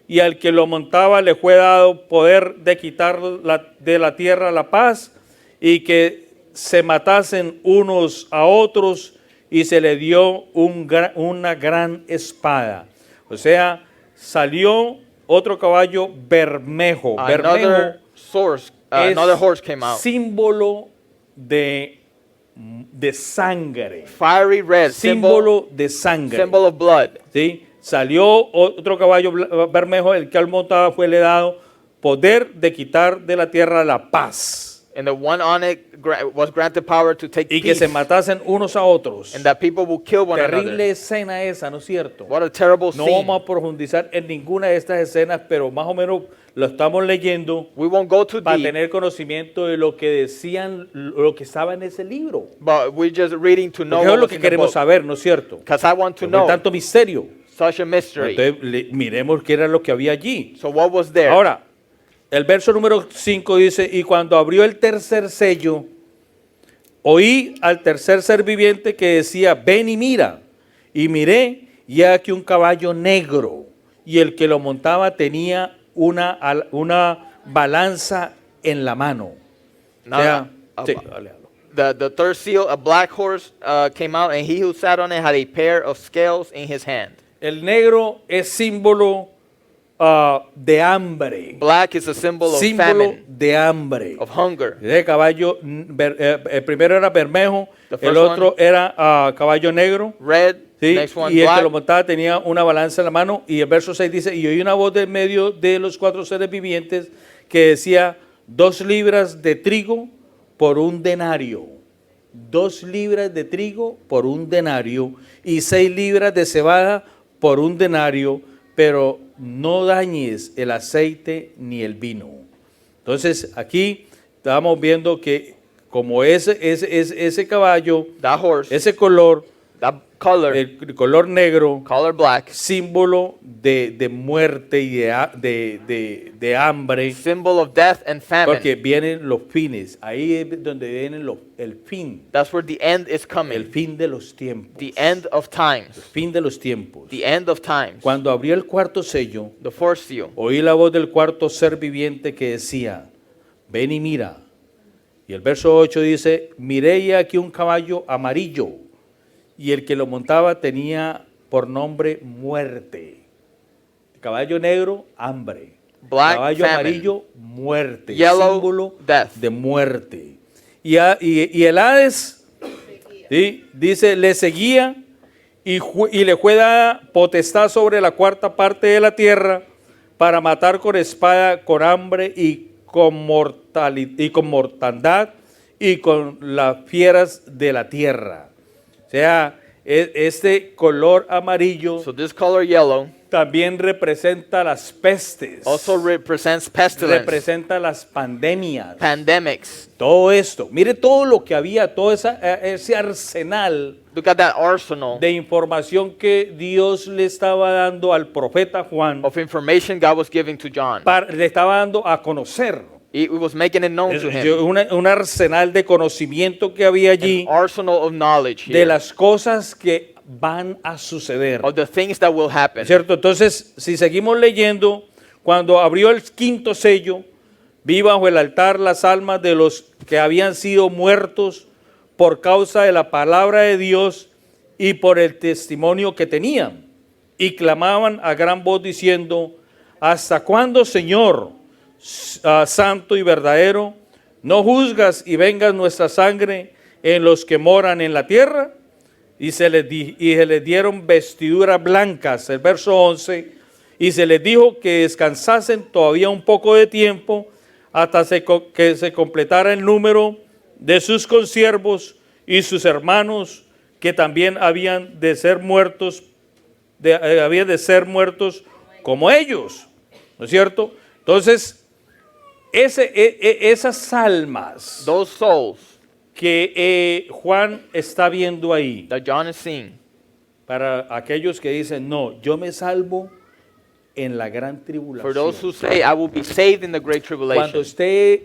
y al que lo montaba le fue dado poder de quitar de la tierra la paz, y que se matasen unos a otros, y se le dio una gran espada. O sea, salió otro caballo bermejo. Another source, Es another horse came out. símbolo de sangre, Fiery red, símbolo de sangre. symbol of blood. ¿Sí? Salió otro caballo bermejo, el que al montaba fue le dado poder de quitar de la tierra la paz, And the one on it was granted power to take y que peace. se matasen unos a otros. And that people will kill one Terrible another. escena esa, ¿no es cierto? What a terrible No scene. vamos a profundizar en ninguna de estas escenas, pero más o menos lo estamos leyendo We won't go too para deep, tener conocimiento de lo que decían, lo que estaba en ese libro. but we're just reading to know Porque es what lo was que in the queremos book. saber, ¿no es cierto? Because I want to Porque hay know tanto misterio. such a mystery. Entonces, miremos qué era lo que había allí. So what was there? Ahora, el verso número 5 dice, y cuando abrió el tercer sello, oí al tercer ser viviente que decía, ven y mira. Y miré, y he aquí un caballo negro, y el que lo montaba tenía una balanza en la mano. O Now, sea, uh, sí, dale, the third seal, a black horse came out, and he who sat on it had a pair of scales in his hand. el negro es símbolo de hambre. Black is a symbol of Símbolo famine, de hambre. of hunger. El caballo, el primero era bermejo, The el first otro one. era caballo negro, Red, ¿sí? next one Y el que lo black. montaba tenía una balanza en la mano. Y el verso 6 dice, y oí una voz de medio de los cuatro seres vivientes que decía, 2 libras de trigo por un denario. 2 libras de trigo por un denario y 6 libras de cebada por un denario, pero no dañes el aceite ni el vino. Entonces aquí estamos viendo que como ese caballo, That horse, ese color, that color, el color negro, color black, símbolo de muerte y de hambre, symbol of death and famine. porque vienen los fines. Ahí es donde vienen el fin, That's where the end is el coming. fin de los tiempos. The end of times. Fin de los tiempos. The end of times. Cuando abrió el cuarto sello, The fourth seal. oí la voz del cuarto ser viviente que decía, ven y mira. Y el verso 8 dice, miré y aquí un caballo amarillo, y el que lo montaba tenía por nombre muerte. Caballo negro, hambre. Black, Caballo famine. amarillo, muerte. Yellow, símbolo death. de muerte. Y el Hades, ¿sí? Dice, le seguía y le fue dada potestad sobre la cuarta parte de la tierra para matar con espada, con hambre y con mortandad y con las fieras de la tierra. O sea, Este color amarillo So this color yellow también representa las pestes, also represents pestilence, representa las pandemias, pandemics. todo esto. Mire todo lo que había, todo ese arsenal Look at that arsenal de información que Dios le estaba dando al profeta Juan, of information God was giving to John. le estaba dando a conocer. It was making it known to him. Un arsenal de conocimiento que había allí An arsenal of knowledge de here, las cosas que van a suceder. of the things that will happen. ¿Cierto? Entonces, si seguimos leyendo, cuando abrió el quinto sello, vi bajo el altar las almas de los que habían sido muertos por causa de la palabra de Dios y por el testimonio que tenían. Y clamaban a gran voz diciendo, ¿hasta cuándo, Señor, santo y verdadero, no juzgas y vengas nuestra sangre en los que moran en la tierra? Y se les dieron vestiduras blancas, el verso 11, y se les dijo que descansasen todavía un poco de tiempo hasta que se completara el número de sus consiervos y sus hermanos que también habían de ser muertos, como ellos, ¿no es cierto? Entonces, esas almas Those souls que Juan está viendo ahí, that John is seeing, para aquellos que dicen, no, yo me salvo en la gran for those who tribulación. say, I will be saved in the great Cuando tribulation. esté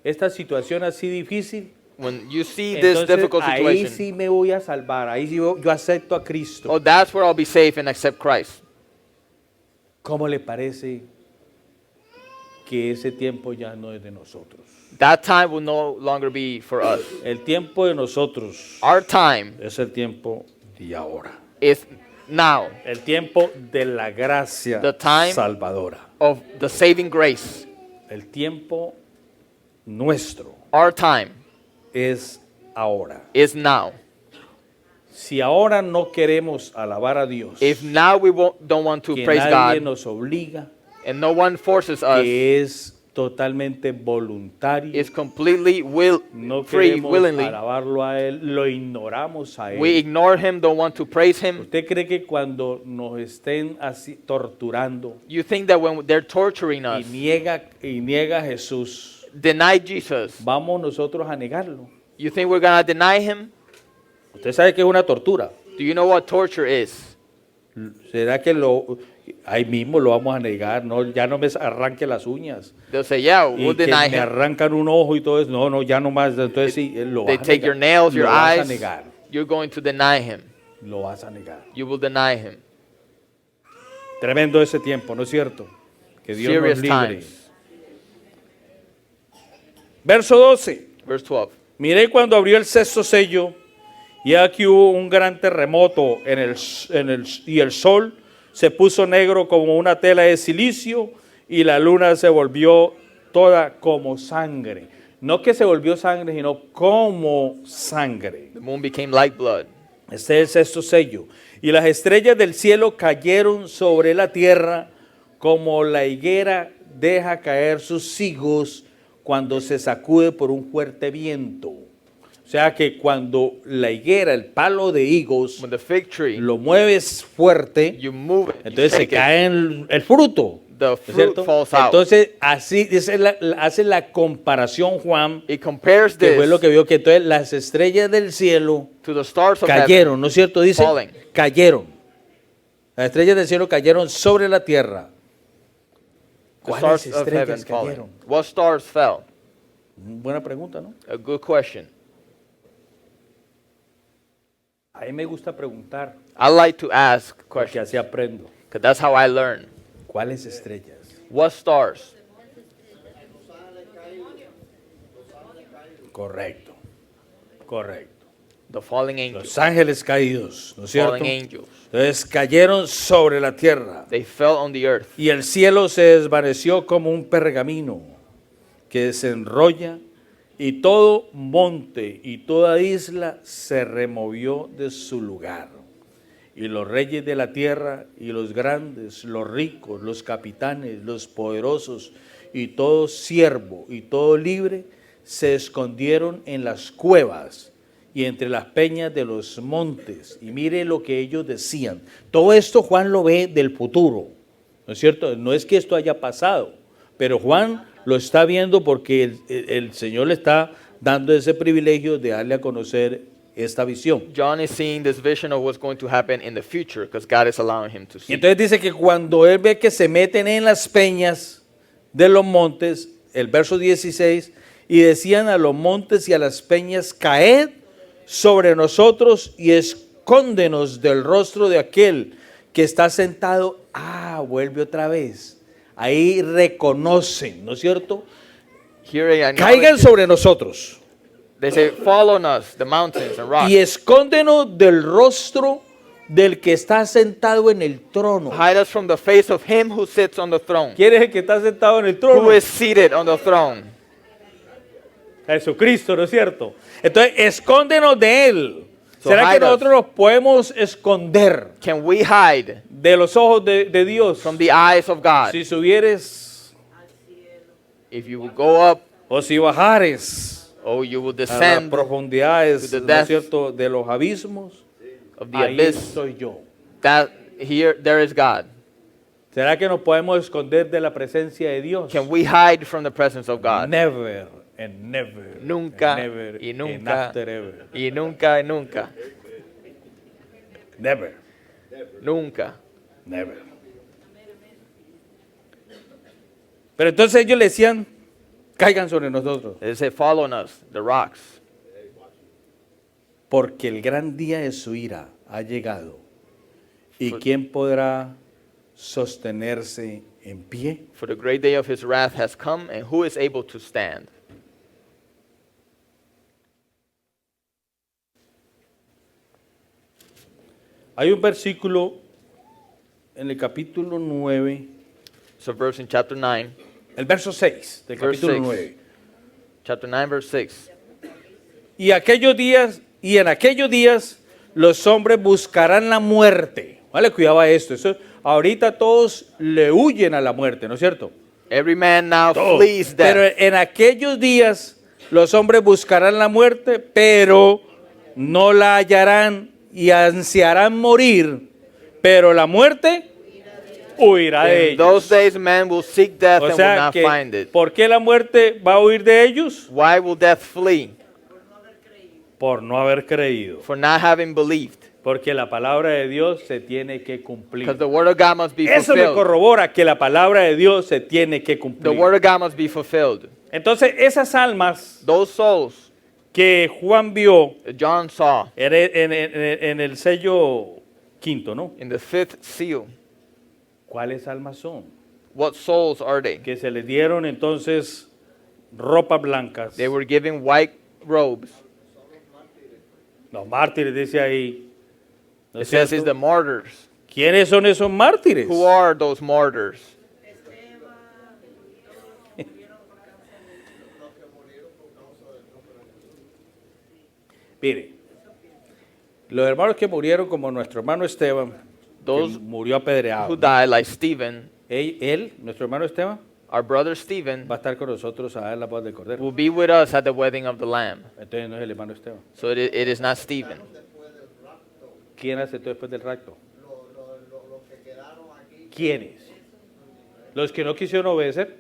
esta situación así difícil, When you see this entonces difficult ahí situation, sí me voy a salvar, ahí sí yo acepto a Cristo. oh, that's where I'll be safe and accept Christ. ¿Cómo le parece que ese tiempo ya no es de nosotros? That time will no longer be for us. El tiempo de nosotros Our time es el tiempo de ahora. is now, El tiempo de la gracia The time salvadora. of the saving grace. El tiempo nuestro Our time es ahora. is now. Si ahora no queremos alabar a Dios, If now we don't want to que praise nadie God nos obliga, and no one forces us, que es totalmente voluntario, it's completely no free, queremos willingly. alabarlo a Él, lo ignoramos a We Él. ignore him, don't want to praise him. ¿Usted cree que cuando nos estén así torturando You think that when they're torturing y us, niega a Jesús, deny Jesus, vamos nosotros a negarlo? you think we're going to deny him? Usted sabe que es una tortura. Do you know what torture is? ¿Será que ahí mismo lo vamos a negar? No, ya no me arranque las uñas. They'll say, yeah, Y we'll que deny me him. arrancan un ojo y todo eso. No, no, ya no más. Entonces sí, lo They vas a take your negar. nails, your Lo vas a eyes. negar. You're going to deny him. Lo vas a negar. You will deny him. Tremendo ese tiempo, ¿no es cierto? Que Dios nos Serious libre. times. Verso 12. Verse 12. Miré cuando abrió el sexto sello, y aquí hubo un gran terremoto y el sol se puso negro como una tela de silicio, y la luna se volvió toda como sangre. No que se volvió sangre, sino como sangre. The moon became like blood. Este es el sexto sello. Y las estrellas del cielo cayeron sobre la tierra como la higuera deja caer sus higos cuando se sacude por un fuerte viento. O sea que cuando la higuera, el palo de higos, When the fig tree, lo mueves fuerte, you move it, you entonces se shake it, cae el fruto. the ¿no es fruit cierto? falls out. Entonces así hace la comparación Juan, It compares que fue lo this que vio que entonces las estrellas del cielo to the stars of heaven. cayeron, ¿no es cierto? Dice, Falling. cayeron. Las estrellas del cielo cayeron sobre la tierra. The ¿Cuáles stars of heaven estrellas falling. cayeron? What stars fell? Buena pregunta, ¿no? A good question. A mí me gusta preguntar, I like to ask porque questions así aprendo. because that's how I learn. ¿Cuáles estrellas? What stars? Correcto, correcto. The falling angels. Los ángeles caídos, ¿no es cierto? Falling angels. Entonces cayeron sobre la tierra. They fell on the earth. Y el cielo se desvaneció como un pergamino que se enrolla, y todo monte y toda isla se removió de su lugar. Y los reyes de la tierra y los grandes, los ricos, los capitanes, los poderosos y todo siervo y todo libre se escondieron en las cuevas y entre las peñas de los montes. Y mire lo que ellos decían. Todo esto Juan lo ve del futuro, ¿no es cierto? No es que esto haya pasado, pero Juan lo está viendo porque el Señor le está dando ese privilegio de darle a conocer esta visión. John is seeing this vision of what's going to happen in the future because God is allowing him to Y see. entonces dice que cuando él ve que se meten en las peñas de los montes, el verso 16, y decían a los montes y a las peñas, caed sobre nosotros y escóndenos del rostro de aquel que está sentado. Vuelve otra vez. Ahí reconocen, ¿no es cierto? Here they acknowledge Caigan it. sobre nosotros They say, fall on us, the mountains and rocks. y escóndenos del rostro del que está sentado en el trono. Hide us from the face of him who sits on the throne. ¿Quién es el que está sentado en el trono? Who is seated on the throne. Jesucristo, ¿no es cierto? Entonces, escóndenos de él. So ¿Será que hide us. nosotros nos podemos esconder Can we hide de los ojos de Dios? from the eyes of God? Si subieres If you will go up, o si bajares or you will a las descend profundidades, to the ¿no es depths cierto?, de los abismos, of the ahí abyss, estoy yo. that here there is God. ¿Será que nos podemos esconder de la presencia de Dios? Can we hide from the presence of God? Never and never. Nunca and never y and nunca after ever. y nunca y nunca, Never. nunca. Never. Pero entonces ellos le decían, caigan sobre nosotros, They say, fall on us, the rocks, porque el gran día de su ira ha llegado. ¿Y quién podrá sostenerse en pie? for the great day of his wrath has come, and who is able to stand? Hay un versículo en el capítulo 9, So verse in chapter 9, el verso 6 del Verse capítulo 6. 9. chapter 9, verse 6. Y en aquellos días los hombres buscarán la muerte. Vale, cuidado a esto. Eso, ahorita todos le huyen a la muerte, ¿no es cierto? Every man now Todos. flees Pero death. en aquellos días los hombres buscarán la muerte, pero no la hallarán y ansiarán morir, pero la muerte huirá de In those ellos. days, man will seek death O and will sea not que, find it. ¿por qué la muerte va a huir de ellos? Why will death flee? Por no haber creído. For not having believed. Porque la palabra de Dios se tiene que cumplir. Because the word of God must be Eso me fulfilled. corrobora que la palabra de Dios se tiene que The cumplir. word of God must be fulfilled. Entonces, esas almas Those souls que Juan vio that John saw en el sello quinto, ¿no? in the fifth seal, ¿Cuáles almas son? what souls are they? Que se les dieron entonces ropas blancas. They were given white robes. Los mártires, dice ahí. ¿No It es says cierto? it's the martyrs. ¿Quiénes son esos mártires? Who are those martyrs? Mire, los hermanos que murieron como nuestro hermano Esteban, que Those murió apedreado. who died like Stephen, Él, nuestro hermano Esteban, our brother Stephen, va a estar con nosotros a dar la voz del Cordero. will be with us at the wedding of the Lamb. Entonces no es el hermano Esteban. So it is not Stephen. ¿Quién aceptó después del rapto? ¿Quiénes? Los que no quisieron obedecer.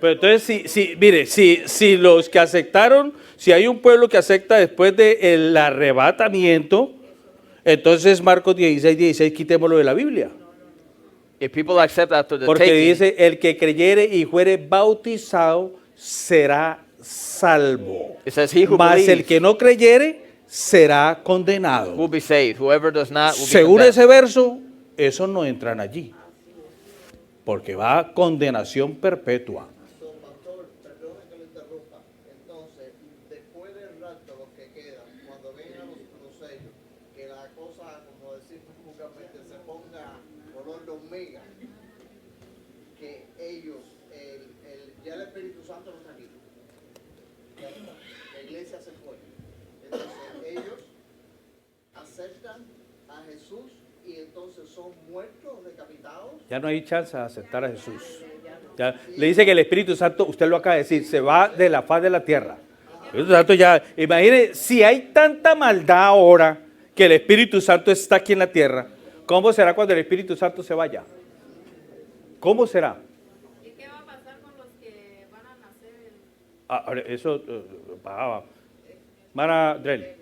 Pero entonces, mire, si los que aceptaron, si hay un pueblo que acepta después del arrebatamiento, entonces Marcos 16, quitémoslo de la Biblia. If people accept after the Porque taking, dice, el que creyere y fuere bautizado será salvo. it says he who Mas el believes que no creyere será will condenado. be saved. Whoever does not will be Según condemned. ese verso, esos no entran allí. Porque va a condenación perpetua. Pastor, perdone que lo interrumpa. Entonces, después del rapto, los que quedan, cuando vengan los sellos, que la cosa, como decimos vulgarmente, se ponga color de hormiga, que ellos, ya el Espíritu Santo no está aquí. Ya está. La iglesia se fue. Entonces, ellos aceptan a Jesús y entonces son muertos, decapitados. Ya no hay chance de aceptar a Jesús. Ya, le dice que el Espíritu Santo, usted lo acaba de decir, se va de la faz de la tierra. Espíritu Santo ya, imagine, si hay tanta maldad ahora que el Espíritu Santo está aquí en la tierra, ¿cómo será cuando el Espíritu Santo se vaya? ¿Cómo será? ¿Y qué va a pasar con los que van a nacer? Ahora, eso, Mara Drell.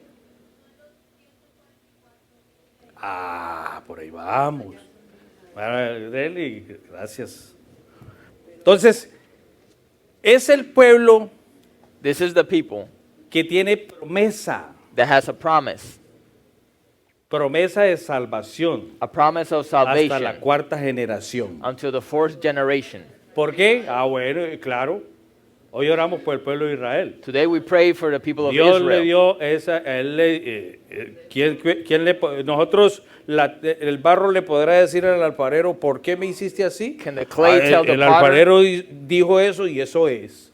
Por ahí vamos. Mara Drell, y gracias. Entonces, es el pueblo This is the people que tiene promesa, that has a promise de salvación of hasta la salvation cuarta generación. until the fourth generation. ¿Por qué? Bueno, claro. Hoy oramos por el pueblo de Israel. Today we pray for the people of Dios le Israel. dio esa, nosotros, el barro le podrá decir al alfarero, ¿por qué me hiciste así? Can the clay tell the El potter? alfarero dijo eso y eso es.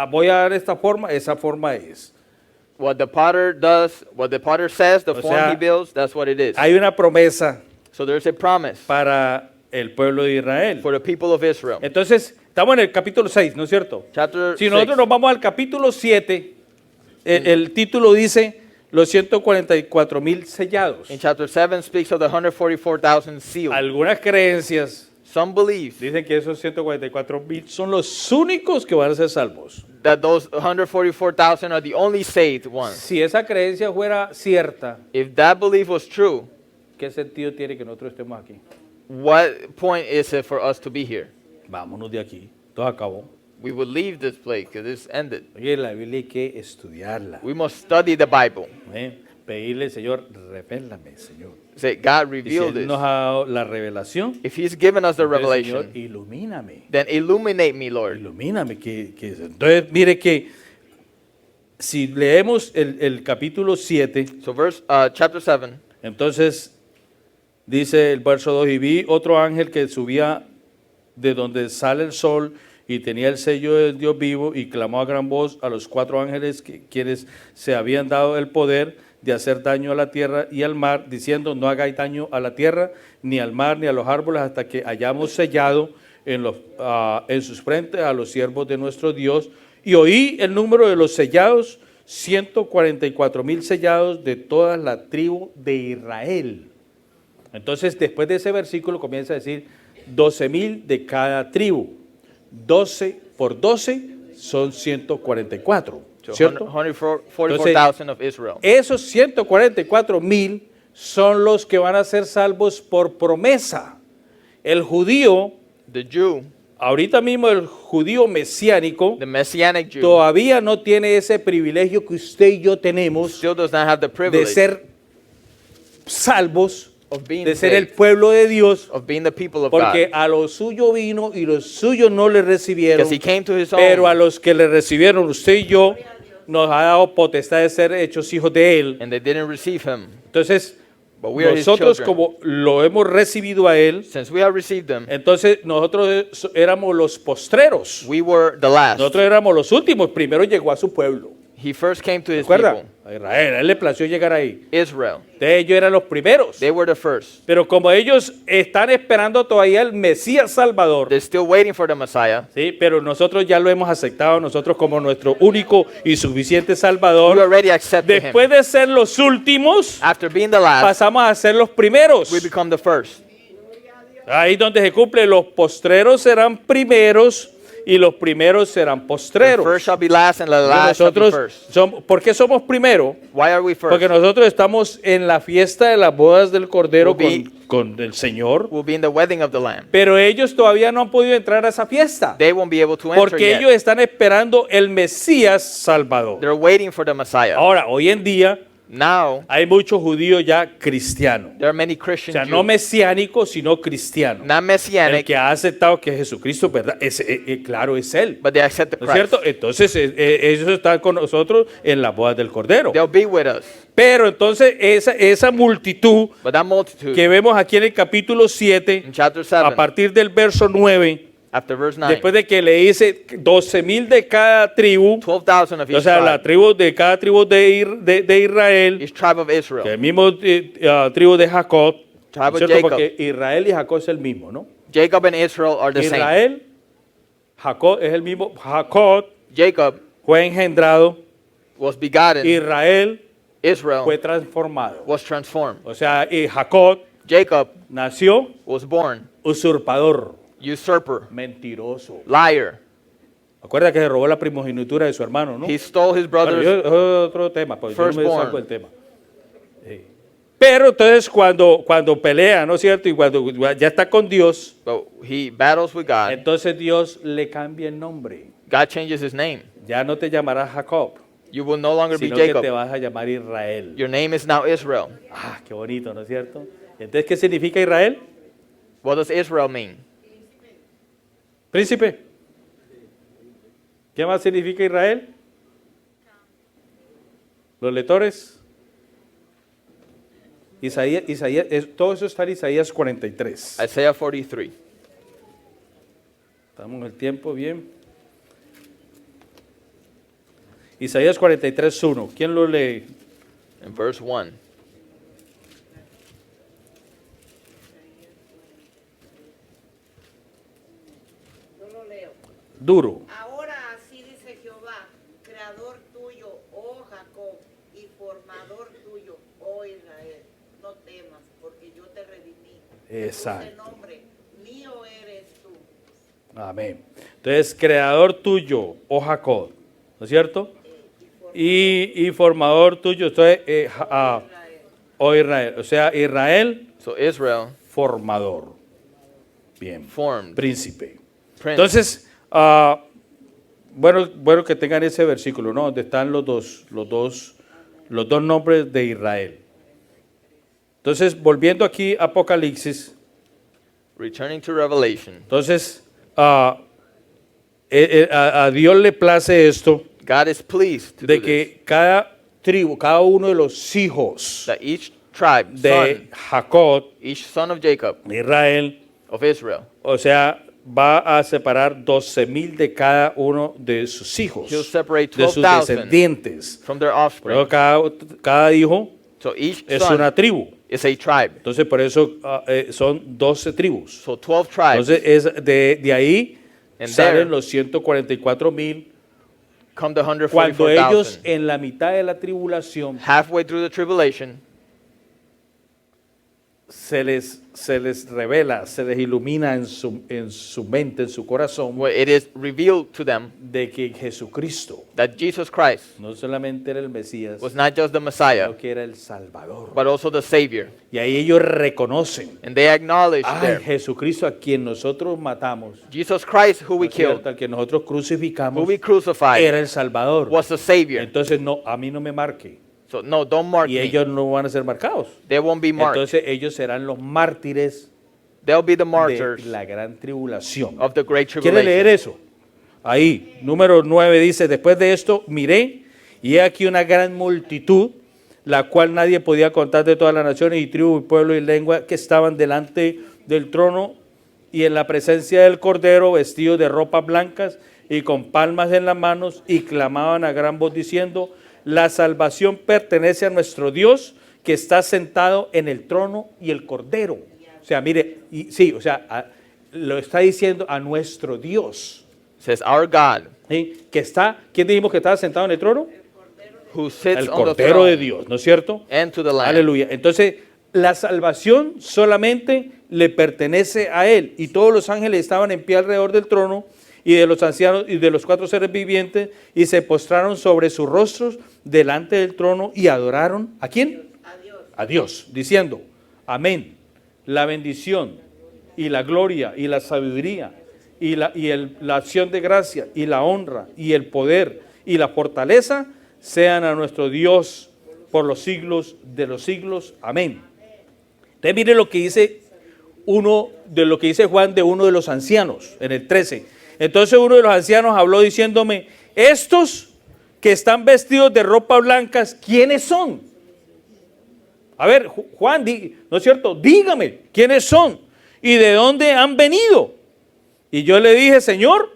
Voy a dar esta forma, esa forma es. What the potter does, what the potter says, the O form sea, he builds, that's what it is. Hay una promesa So there's a promise para el pueblo de Israel. for the people of Israel. Entonces, estamos en el capítulo 6, ¿no es cierto? Chapter Si 6. nosotros nos vamos al capítulo 7, el título dice los 144,000 sellados. In chapter 7 speaks of the 144,000 sealed. Algunas creencias Some believe dicen que esos 144,000 son los únicos que van a ser salvos. that those 144,000 are the only saved ones. Si esa creencia fuera cierta, If that belief was true, ¿qué sentido tiene que nosotros estemos aquí? what point is it for us to be here? Vámonos de aquí. Todo acabó. We would leave this place because it's ended. Oye, la Biblia hay que estudiarla. We must study the Bible. Pedirle, Señor, revélame, Señor. Say, God Y si revealed Él this. nos ha dado la revelación, If He's given us the entonces, Señor, revelation, ilumíname. then illuminate me, Lord. Ilumíname. Entonces, mire que si leemos el capítulo 7, So chapter 7, entonces dice el verso 2, y vi otro ángel que subía de donde sale el sol y tenía el sello del Dios vivo y clamó a gran voz a los 4 ángeles quienes se habían dado el poder de hacer daño a la tierra y al mar, diciendo, no hagáis daño a la tierra, ni al mar, ni a los árboles, hasta que hayamos sellado en sus frentes a los siervos de nuestro Dios. Y oí el número de los sellados, 144,000 sellados de toda la tribu de Israel. Entonces, después de ese versículo comienza a decir 12,000 de cada tribu. 12 por 12 son 144, so ¿cierto? 144,000 of Israel. Esos 144,000 son los que van a ser salvos por promesa. El judío, The Jew, ahorita mismo el judío mesiánico, the Messianic Jew, todavía no tiene ese privilegio que usted y yo tenemos still does not have the de privilege ser salvos, of being de ser el saved, pueblo de Dios, of being the people of porque God. a lo suyo vino y los suyos no le recibieron, Because he came to his pero a own, los que le recibieron, usted y yo, nos ha dado potestad de ser hechos hijos de Él. and they didn't receive him. Entonces, But we are his nosotros children. como lo hemos recibido a Él, Since we have received them, entonces nosotros éramos los postreros. we were the last. Nosotros éramos los últimos. Primero llegó a su pueblo. He first came to his ¿Recuerda? people, A Israel. A Él le plació llegar ahí. Israel. De ellos eran los primeros. They were the first. Pero como ellos están esperando todavía el Mesías Salvador, They're still waiting for the Messiah. ¿sí? Pero nosotros ya lo hemos aceptado nosotros como nuestro único y suficiente We Salvador. already accepted him. Después de ser los últimos, After being the last, pasamos a ser los primeros. we become the first. Ahí donde se cumple, los postreros serán primeros y los primeros serán The postreros. first shall be last and the last shall be Nosotros first. ¿por qué somos primero? Why are we first? Porque nosotros estamos en la fiesta de las bodas del Cordero We'll be- con el Señor, We'll be in the wedding of the Lamb. pero ellos todavía no han podido entrar a esa fiesta They won't be able to enter porque yet. ellos están esperando el Mesías Salvador. They're waiting for the Messiah. Ahora, hoy en día Now, hay muchos judíos ya cristianos, there are many o Christian sea, no Jews, mesiánicos, sino cristianos. not El Messianic, que ha aceptado que Jesucristo, ¿verdad? Claro, es Él. but they accept the ¿No es Christ. cierto? Entonces ellos están con nosotros en las bodas del Cordero. They'll be with us. Pero entonces esa multitud But that multitude, que vemos aquí en el capítulo 7, in chapter a 7, partir del verso 9, after verse 9, después de que le dice 12,000 de cada tribu, 12,000 of each o sea, la tribe, tribu de cada tribu de Israel, each tribe of que Israel, el mismo tribu de Jacob, Tribe of ¿cierto? Jacob. Porque Israel y Jacob es el mismo, ¿no? Jacob and Israel are the same. Israel, Jacob es el mismo. Jacob Jacob fue engendrado was begotten, Israel Israel fue transformado. was transformed. O sea, Jacob Jacob nació was born usurpador, usurper, mentiroso. liar. Acuerda que se robó la primogenitura de su hermano, ¿no? He stole his Bueno, brother's es otro tema, pues yo no me firstborn. salgo del tema. Sí. Pero entonces cuando pelea, ¿no es cierto? Y cuando ya está con Dios, but he battles with God. entonces Dios le cambia el nombre. God changes his name. Ya no te llamarás Jacob, You will no longer be sino que te Jacob. vas a llamar Israel. Your name is now Israel. Ah, qué bonito, ¿no es cierto? Entonces, ¿qué significa Israel? What does Israel mean? Príncipe. ¿Qué más significa Israel? Los lectores. Todo eso está en Isaías 43. Isaiah 43. Estamos en el tiempo, bien. Isaías 43:1. ¿Quién lo lee? In verse 1. Yo lo leo. Duro. Ahora así dice Jehová, creador tuyo, oh Jacob, y formador tuyo, oh Israel. No temas, porque yo te redimí. Exacto. Ese nombre, mío eres tú. Amén. Entonces, creador tuyo, oh Jacob, ¿no es cierto? Y formador tuyo, entonces, oh Israel. O sea, Israel, So Israel, formador. Bien. formed. Príncipe. Prince. Entonces, bueno que tengan ese versículo, ¿no? Donde están los dos nombres de Israel. Entonces, volviendo aquí a Apocalipsis, Returning to Revelation, entonces, a Dios le place esto, God is pleased to de do this. que cada tribu, cada uno de los hijos That each tribe, de son, Jacob, each son of Jacob, de Israel, of Israel, o sea, va a separar 12,000 de cada uno de sus hijos, He'll separate de sus 12,000 descendientes. from their Por offspring. eso cada hijo So each es una son tribu. is a tribe. Entonces, por eso son 12 tribus. So 12 tribes Entonces, de ahí And salen there- los 144,000. come to Cuando ellos 144,000. en la mitad de la tribulación Halfway through the tribulation, se les revela, se les ilumina en su mente, en su corazón, where it is revealed to them de que Jesucristo that Jesus Christ no solamente era el Mesías, was not just the Messiah, sino que era el Salvador. but also the Savior. Y ahí ellos reconocen, And they acknowledge ay, there, Jesucristo a quien nosotros matamos, Jesus Christ, who we ¿no es cierto? killed, Al que nosotros who crucificamos, we crucified, era el Salvador. was the Savior. Entonces, no, a mí no me marque. So no, don't mark Y me. ellos no van a ser marcados. They won't be marked. Entonces, ellos serán los mártires They'll be the de martyrs la gran tribulación. of the great ¿Quiere leer tribulation. eso? Ahí, número 9 dice, después de esto miré y he aquí una gran multitud, la cual nadie podía contar, de todas las naciones y tribus y pueblos y lengua que estaban delante del trono y en la presencia del Cordero, vestidos de ropas blancas y con palmas en las manos, y clamaban a gran voz diciendo, la salvación pertenece a nuestro Dios que está sentado en el trono y el Cordero. O sea, mire, lo está diciendo a nuestro Dios. It says, our God, ¿Sí? Que está, ¿quién dijimos que estaba sentado en el trono? who sits El on the Cordero de throne, Dios, ¿no es cierto? and to the Lamb. Aleluya. Entonces, la salvación solamente le pertenece a Él. Y todos los ángeles estaban en pie alrededor del trono y de los ancianos y de los 4 seres vivientes y se postraron sobre sus rostros delante del trono y adoraron ¿a quién? A Dios, diciendo, amén. La bendición y la gloria y la sabiduría y la acción de gracia y la honra y el poder y la fortaleza sean a nuestro Dios por los siglos de los siglos. Amén. Entonces mire lo que dice Juan de uno de los ancianos en el 13. Entonces uno de los ancianos habló diciéndome, estos que están vestidos de ropa blancas, ¿quiénes son? A ver, Juan, ¿no es cierto? Dígame, ¿quiénes son? ¿Y de dónde han venido? Y yo le dije, Señor,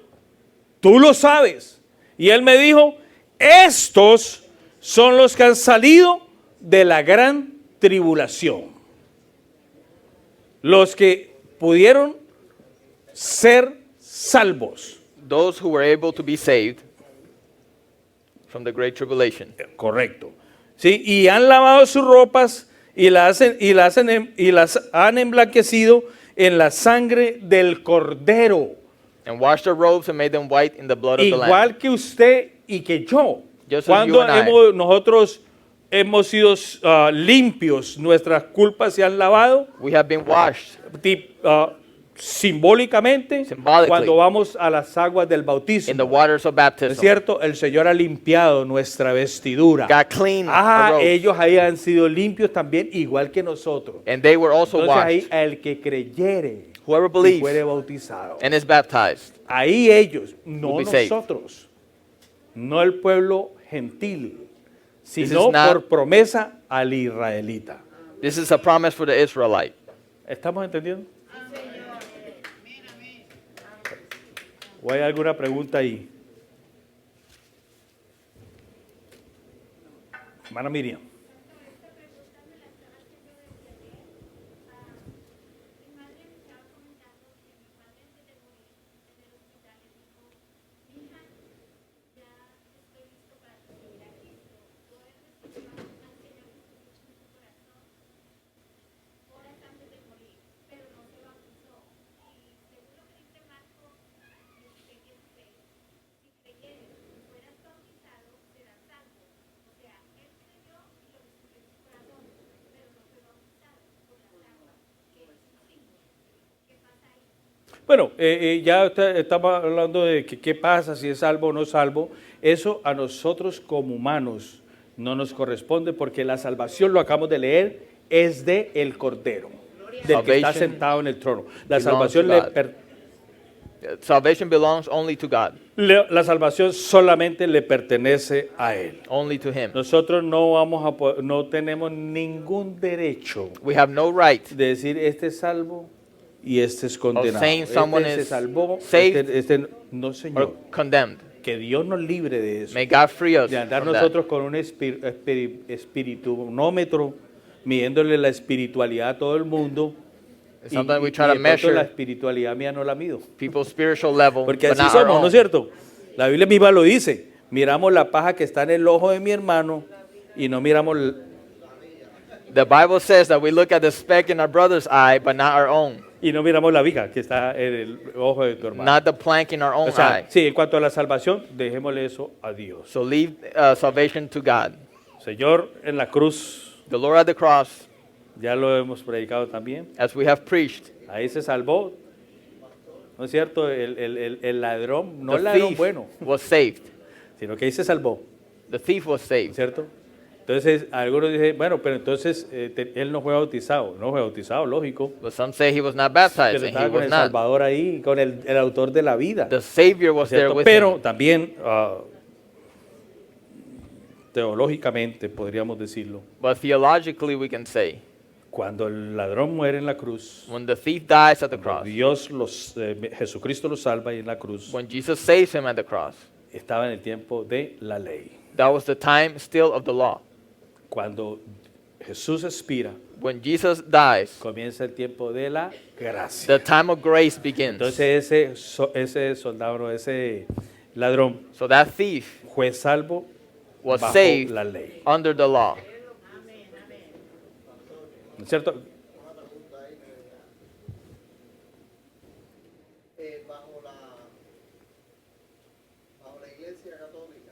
tú lo sabes. Y él me dijo, estos son los que han salido de la gran tribulación. Los que pudieron ser salvos. Those who were able to be saved from the great tribulation. Correcto. Sí, y han lavado sus ropas y las han emblanquecido en la sangre del Cordero. And washed their robes and made them white in the blood of the Lamb. Igual que usted y que yo. Just as Cuando you and I. nosotros hemos sido limpios, nuestras culpas se han lavado, We have been washed simbólicamente, Symbolically. cuando vamos a las aguas del in bautismo. the waters of ¿No baptism. es cierto? El Señor ha limpiado nuestra vestidura. God cleaned our Ah, robes. ellos ahí han sido limpios también, igual que nosotros. And they were also Entonces ahí washed. el que creyere Whoever y believes fuere bautizado. and is baptized. Ahí ellos, no will be saved. nosotros, no el pueblo gentil, This sino is not- por promesa al israelita. This is a promise for the Israelite. ¿Estamos entendiendo? ¿O hay alguna pregunta ahí? Hermana Miriam. Bueno, ya estamos hablando de que qué pasa, si es salvo o no salvo. Eso a nosotros como humanos no nos corresponde porque la salvación, lo acabamos de leer, es de el Cordero, del que está Salvation sentado en el trono. La belongs salvación, to le God. per- Salvation belongs only to God, la salvación solamente le pertenece a Él. only to Him. Nosotros no tenemos ningún derecho We have no right de decir este es salvo y este es condenado. saying someone Este se is salvó, saved no, or señor. condemned. Que Dios nos libre de eso. May God free us De andar from that. nosotros con un espiritunómetro, midiéndole la espiritualidad a todo el mundo. Sometimes we try de to pronto la measure espiritualidad mía no la mido. people's spiritual level, Porque but así not our somos, ¿no own. es cierto? La Biblia misma lo dice. Miramos la paja que está en el ojo de mi hermano y no miramos The Bible says that we look at the speck in our brother's eye, but not our own. la viga que está en el ojo de tu hermano. Not the plank in our own O sea, eye. sí, en cuanto a la salvación, dejémosle eso a Dios. So leave salvation to God. Señor, en la cruz, The Lord at the cross, ya lo hemos predicado también. as we have preached, Ahí se salvó, ¿no es cierto? El ladrón, no the el ladrón thief bueno, was saved. sino que ahí se salvó, The thief was ¿no es saved. cierto? Entonces, algunos dicen, bueno, pero entonces él no fue bautizado. No fue bautizado, lógico. But some say he was not baptized, Pero and he estaba con was el not. Salvador ahí, con el autor de la vida. The Savior was there ¿cierto? with Pero him. también, teológicamente, podríamos decirlo, But theologically, we can say, cuando el ladrón muere en la cruz, when the thief dies at the cuando cross, Jesucristo lo salva y en la cruz, when Jesus saves him at the cross, estaba en el tiempo de la ley. that was the time still of the law. Cuando Jesús expira, When Jesus dies, comienza el tiempo de la gracia. the time of grace begins. Entonces ese soldado, ese ladrón So that thief fue salvo was bajo saved la ley. under the law. ¿No es cierto? Bajo la Iglesia Católica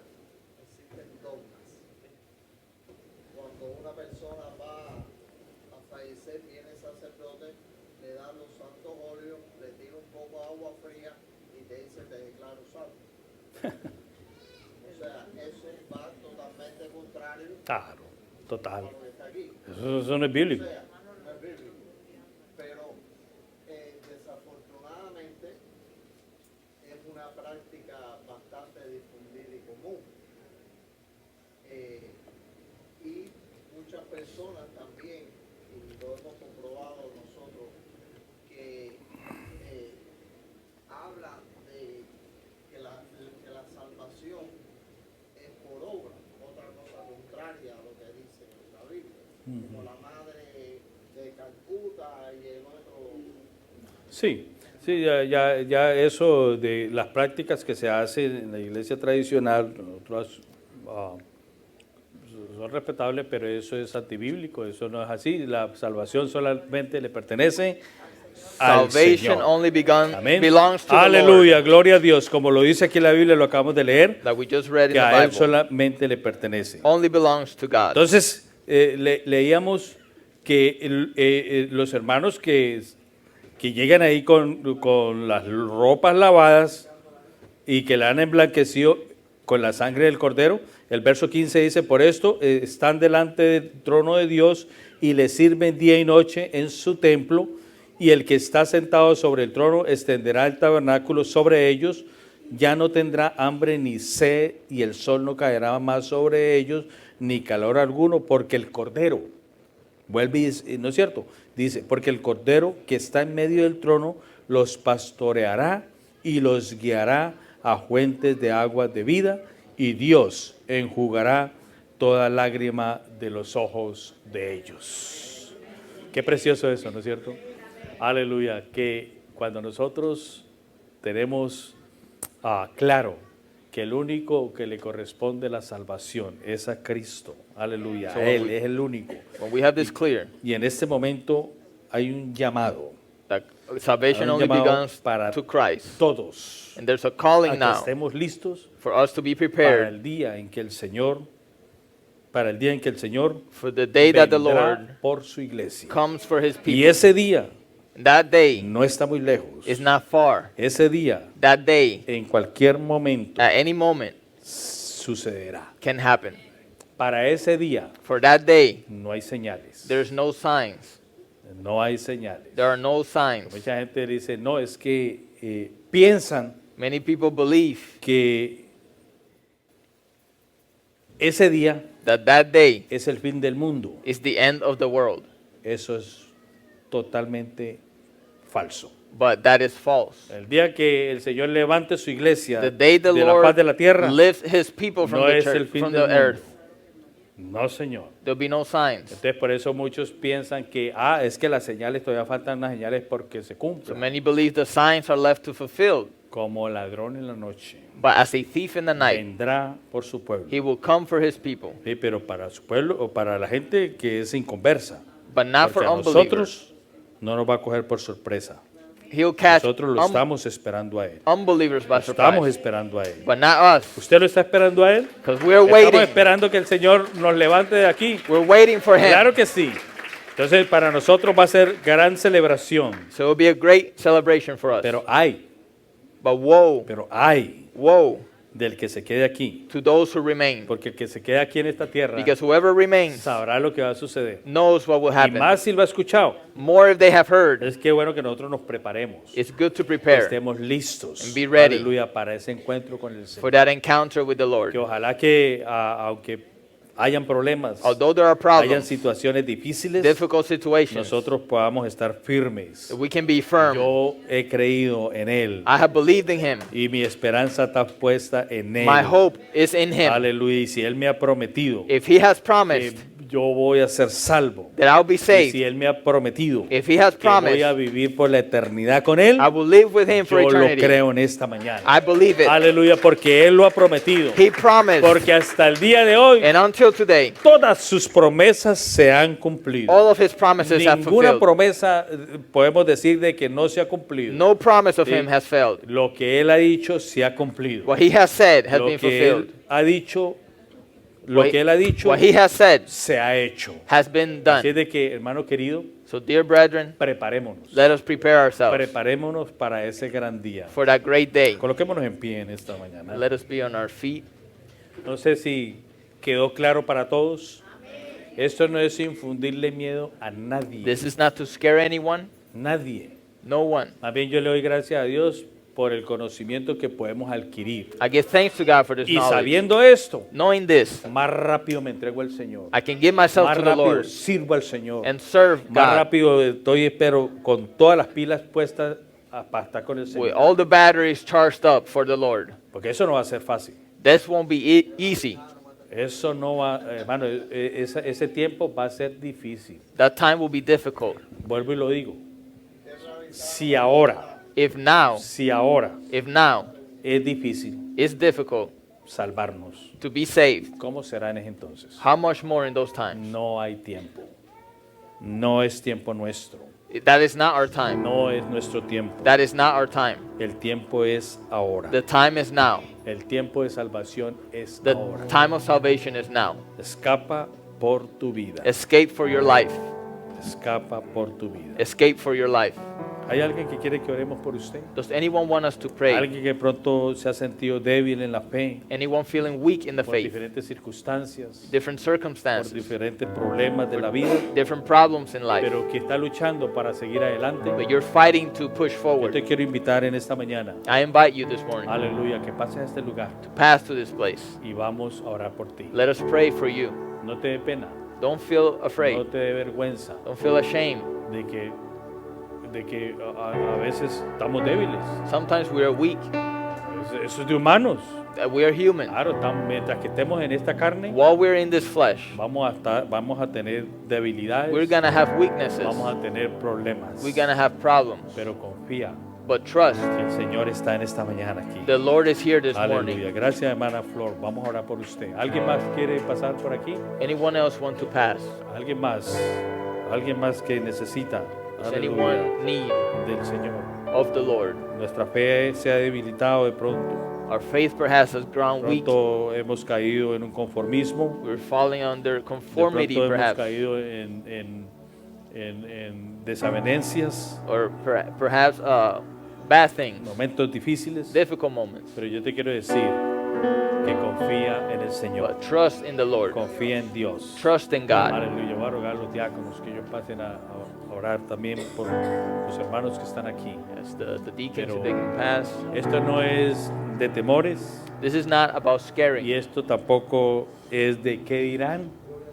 existen dogmas. Cuando una persona va a fallecer, viene el sacerdote, le da los santos óleos, le tira un poco de agua fría y te dice te declaro salvo. O sea, eso va totalmente contrario Claro, total. a lo que está aquí. Eso no es bíblico. O sea, no es bíblico. Pero desafortunadamente es una práctica bastante difundida y común. Y muchas personas también, y lo hemos comprobado nosotros, que hablan de que la salvación es por obra, otra cosa contraria a lo que dice la Biblia, como la madre de Calcuta y el otro. Sí, sí, ya eso de las prácticas que se hacen en la iglesia tradicional, nosotros son respetables, pero eso es antibíblico, eso no es así. La salvación solamente le pertenece al Salvation Señor. only Amén. belongs to the Aleluya, Lord. gloria a Dios. Como lo dice aquí en la Biblia, lo acabamos de leer, That we just read in que the a Él Bible. solamente le pertenece. Only belongs to God. Entonces, leíamos que los hermanos que llegan ahí con las ropas lavadas y que la han emblanquecido con la sangre del Cordero, el verso 15 dice, por esto están delante del trono de Dios y le sirven día y noche en su templo, y el que está sentado sobre el trono extenderá el tabernáculo sobre ellos, ya no tendrá hambre ni sed, y el sol no caerá más sobre ellos, ni calor alguno, porque el Cordero, vuelve y dice, ¿no es cierto? Dice, porque el Cordero que está en medio del trono los pastoreará y los guiará a fuentes de aguas de vida, y Dios enjugará toda lágrima de los ojos de ellos. Qué precioso eso, ¿no es cierto? Aleluya, que cuando nosotros tenemos claro que el único que le corresponde la salvación es a Cristo, aleluya, So a Él es el único. When we have this clear, Y en este momento hay un llamado, that salvation hay un only llamado belongs para to Christ. todos, And there's a a calling que now estemos listos for us to be para prepared el día en que el Señor, para el día en que el Señor for the day that the vendrá Lord por su iglesia. comes for his Y people. ese día That day no está muy lejos. is not far. Ese día, That day, en cualquier momento, at any moment, sucederá. can happen. Para ese día For that day, no hay señales. there's no signs. No hay señales. There are no signs. Mucha gente dice, no, es que piensan Many people believe que ese día that that day es el fin del mundo. is the end of the world. Eso es totalmente falso. But that is false. El día que el Señor levante su iglesia The day the de la faz Lord de la tierra, lifts his people from no the es el church, fin from del the mundo. earth, no, Señor. there'll be no signs. Entonces por eso muchos piensan que, es que las señales, todavía faltan unas señales porque se So cumplen. many believe the signs are left to fulfill. Como ladrón en la noche, But as a thief in the night, vendrá por su pueblo. he will come for his people. Sí, pero para su pueblo o para la gente que es inconversa. But not for Porque a unbelievers. nosotros no nos va a coger por sorpresa. He'll catch Nosotros lo estamos esperando a Él. unbelievers by Estamos surprise. esperando a Él. But not us, ¿Usted lo está esperando a Él? because we're Estamos waiting. esperando que el Señor nos levante de aquí. We're waiting for him. Claro que sí. Entonces para nosotros va a ser gran celebración. So it'll be a great celebration for us. Pero hay Woe del que se quede aquí. to those who remain. Porque el que se quede aquí en esta tierra Because whoever remains sabrá lo que va a suceder. knows what will Y happen. más si lo ha escuchado. More if they have heard. Es que bueno que nosotros nos preparemos. It's good to Que prepare estemos listos. And be ready. Aleluya, para ese encuentro con el for Señor. that encounter with the Lord. Que ojalá que aunque hayan problemas, Although there are hayan problems, situaciones difíciles, difficult situations, nosotros podamos estar firmes. we can be firm. Yo he creído en Él I have believed in him. y mi esperanza está puesta en Él. My hope is in him. Aleluya. Y si Él me ha prometido If he has que promised yo voy a ser salvo, that I'll be y saved, si Él me ha prometido if he has que voy promised a vivir por la eternidad con Él, I will live with him for yo lo eternity, creo en esta mañana. I believe it. Aleluya, porque Él lo ha prometido. He promised, Porque hasta el día de hoy, and until today, todas sus promesas se han cumplido. all of his promises have Ninguna fulfilled. promesa podemos decir de que no se ha cumplido. No promise of Sí. him has failed. Lo que Él ha dicho se ha cumplido. What he has said has Lo been que fulfilled. Él ha dicho, lo que Él ha dicho What he has said se ha hecho. has been Así done. es de que, hermano querido, So, dear brethren, preparémonos. let us prepare ourselves Preparémonos para ese gran día. for that great day. Coloquémonos en pie en esta mañana. Let us be on our feet. No sé si quedó claro para todos. Esto no es infundirle miedo a nadie. This is not to scare anyone, Nadie. no one. Más bien yo le doy gracias a Dios por el conocimiento que podemos adquirir. I give thanks to God for this Y knowledge. sabiendo esto, Knowing this, más rápido me entrego al Señor. I can give myself Más to the rápido Lord sirvo al Señor. and serve Más God rápido estoy, pero con todas las pilas puestas para estar con el with Señor. all the batteries charged up for the Lord. Porque eso no va a ser fácil. This won't be easy. Eso no va, hermano, ese tiempo va a ser difícil. That time will be difficult. Vuelvo y lo digo. Si ahora If now es difícil, it's difficult, salvarnos. to be saved. ¿Cómo será en ese entonces? How much more in those times? No hay tiempo. No es tiempo nuestro. That is not our time. No es nuestro tiempo. That is not our time. El tiempo es ahora. The time is now. El tiempo de salvación es The ahora. time of salvation is now. Escapa por tu vida. Escape for your life. Escapa por tu vida. Escape for your life. ¿Hay alguien que quiere que oremos por usted? Does anyone want us to pray? Alguien que pronto se ha sentido débil en la fe Anyone feeling weak in the por faith? diferentes circunstancias, Different por circumstances, diferentes problemas de la vida, different problems in life, pero que está luchando para seguir adelante. but you're fighting to push Yo te forward. quiero invitar en esta mañana, I invite you this morning aleluya, que pases a este lugar to pass to this place. y vamos a orar por ti. Let us pray for you. No te dé pena, Don't feel no afraid. te dé vergüenza Don't feel ashamed. de que a veces estamos débiles. Sometimes we are weak. Eso es de humanos. We are human. Claro, mientras que estemos en esta carne, While we're in this flesh, vamos a tener debilidades, we're going to have weaknesses. vamos a tener problemas. We're going to have problems. Pero confía But trust, que el Señor está en esta mañana aquí. the Lord is here this Aleluya. morning. Gracias, hermana Flor. Vamos a orar por usted. ¿Alguien más quiere pasar por aquí? Anyone else want to pass? ¿Alguien más? ¿Alguien más que necesita? Does Aleluya, anyone need del Señor. of the Lord? Nuestra fe se ha debilitado de pronto. Our faith perhaps has grown weak. Pronto hemos caído en un conformismo. We're falling under De conformity pronto hemos perhaps. caído en desavenencias, Or perhaps bad things, momentos difíciles. difficult moments. Pero yo te quiero decir que confía en el Señor. But trust in the Lord. Confía en Dios. Trust in God. Aleluya. Voy a rogar a los diáconos que ellos pasen a orar también por los hermanos que están aquí. As the deacons, Pero- if they can pass. Esto no es de temores This is not about scaring y esto tampoco es de qué dirán,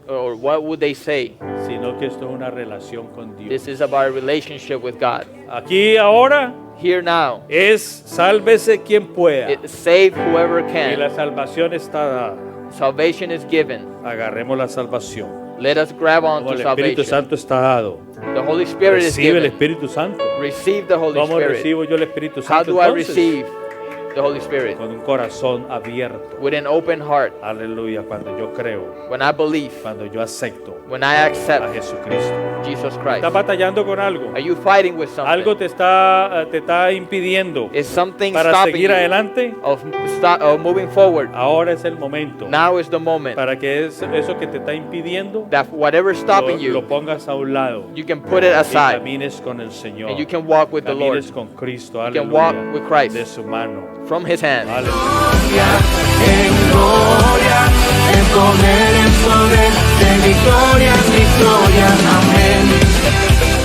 or what would they say. sino que esto es una relación con Dios. This is about a relationship with God. Aquí ahora Here now, es sálvese quien pueda. save whoever Y la can. salvación está dada. Salvation is given. Agarremos la salvación. Let us grab on Como to el Espíritu salvation. Santo está dado. The Holy Spirit is Recibe el given. Espíritu Santo. Receive the Holy ¿Cómo Spirit. recibo yo el Espíritu How Santo? do I entonces? receive the Holy Spirit? Con un corazón abierto. With an open heart. Aleluya. Cuando yo creo, When I believe. cuando yo acepto When I a accept Jesucristo. Jesus Christ. ¿Estás batallando con algo? Are you fighting with Algo something? te está impidiendo Is something para stopping seguir you adelante. of moving forward? Ahora es el momento Now is the moment para que eso que te está impidiendo that whatever is stopping lo you, pongas a un lado you can put it y aside camines con el Señor. and you can walk with the Lord Camines con Cristo. You can walk Aleluya. with Christ. De su mano. from His hand. Aleluya. En gloria, en poder, de victoria en victoria. Amén.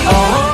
Oh,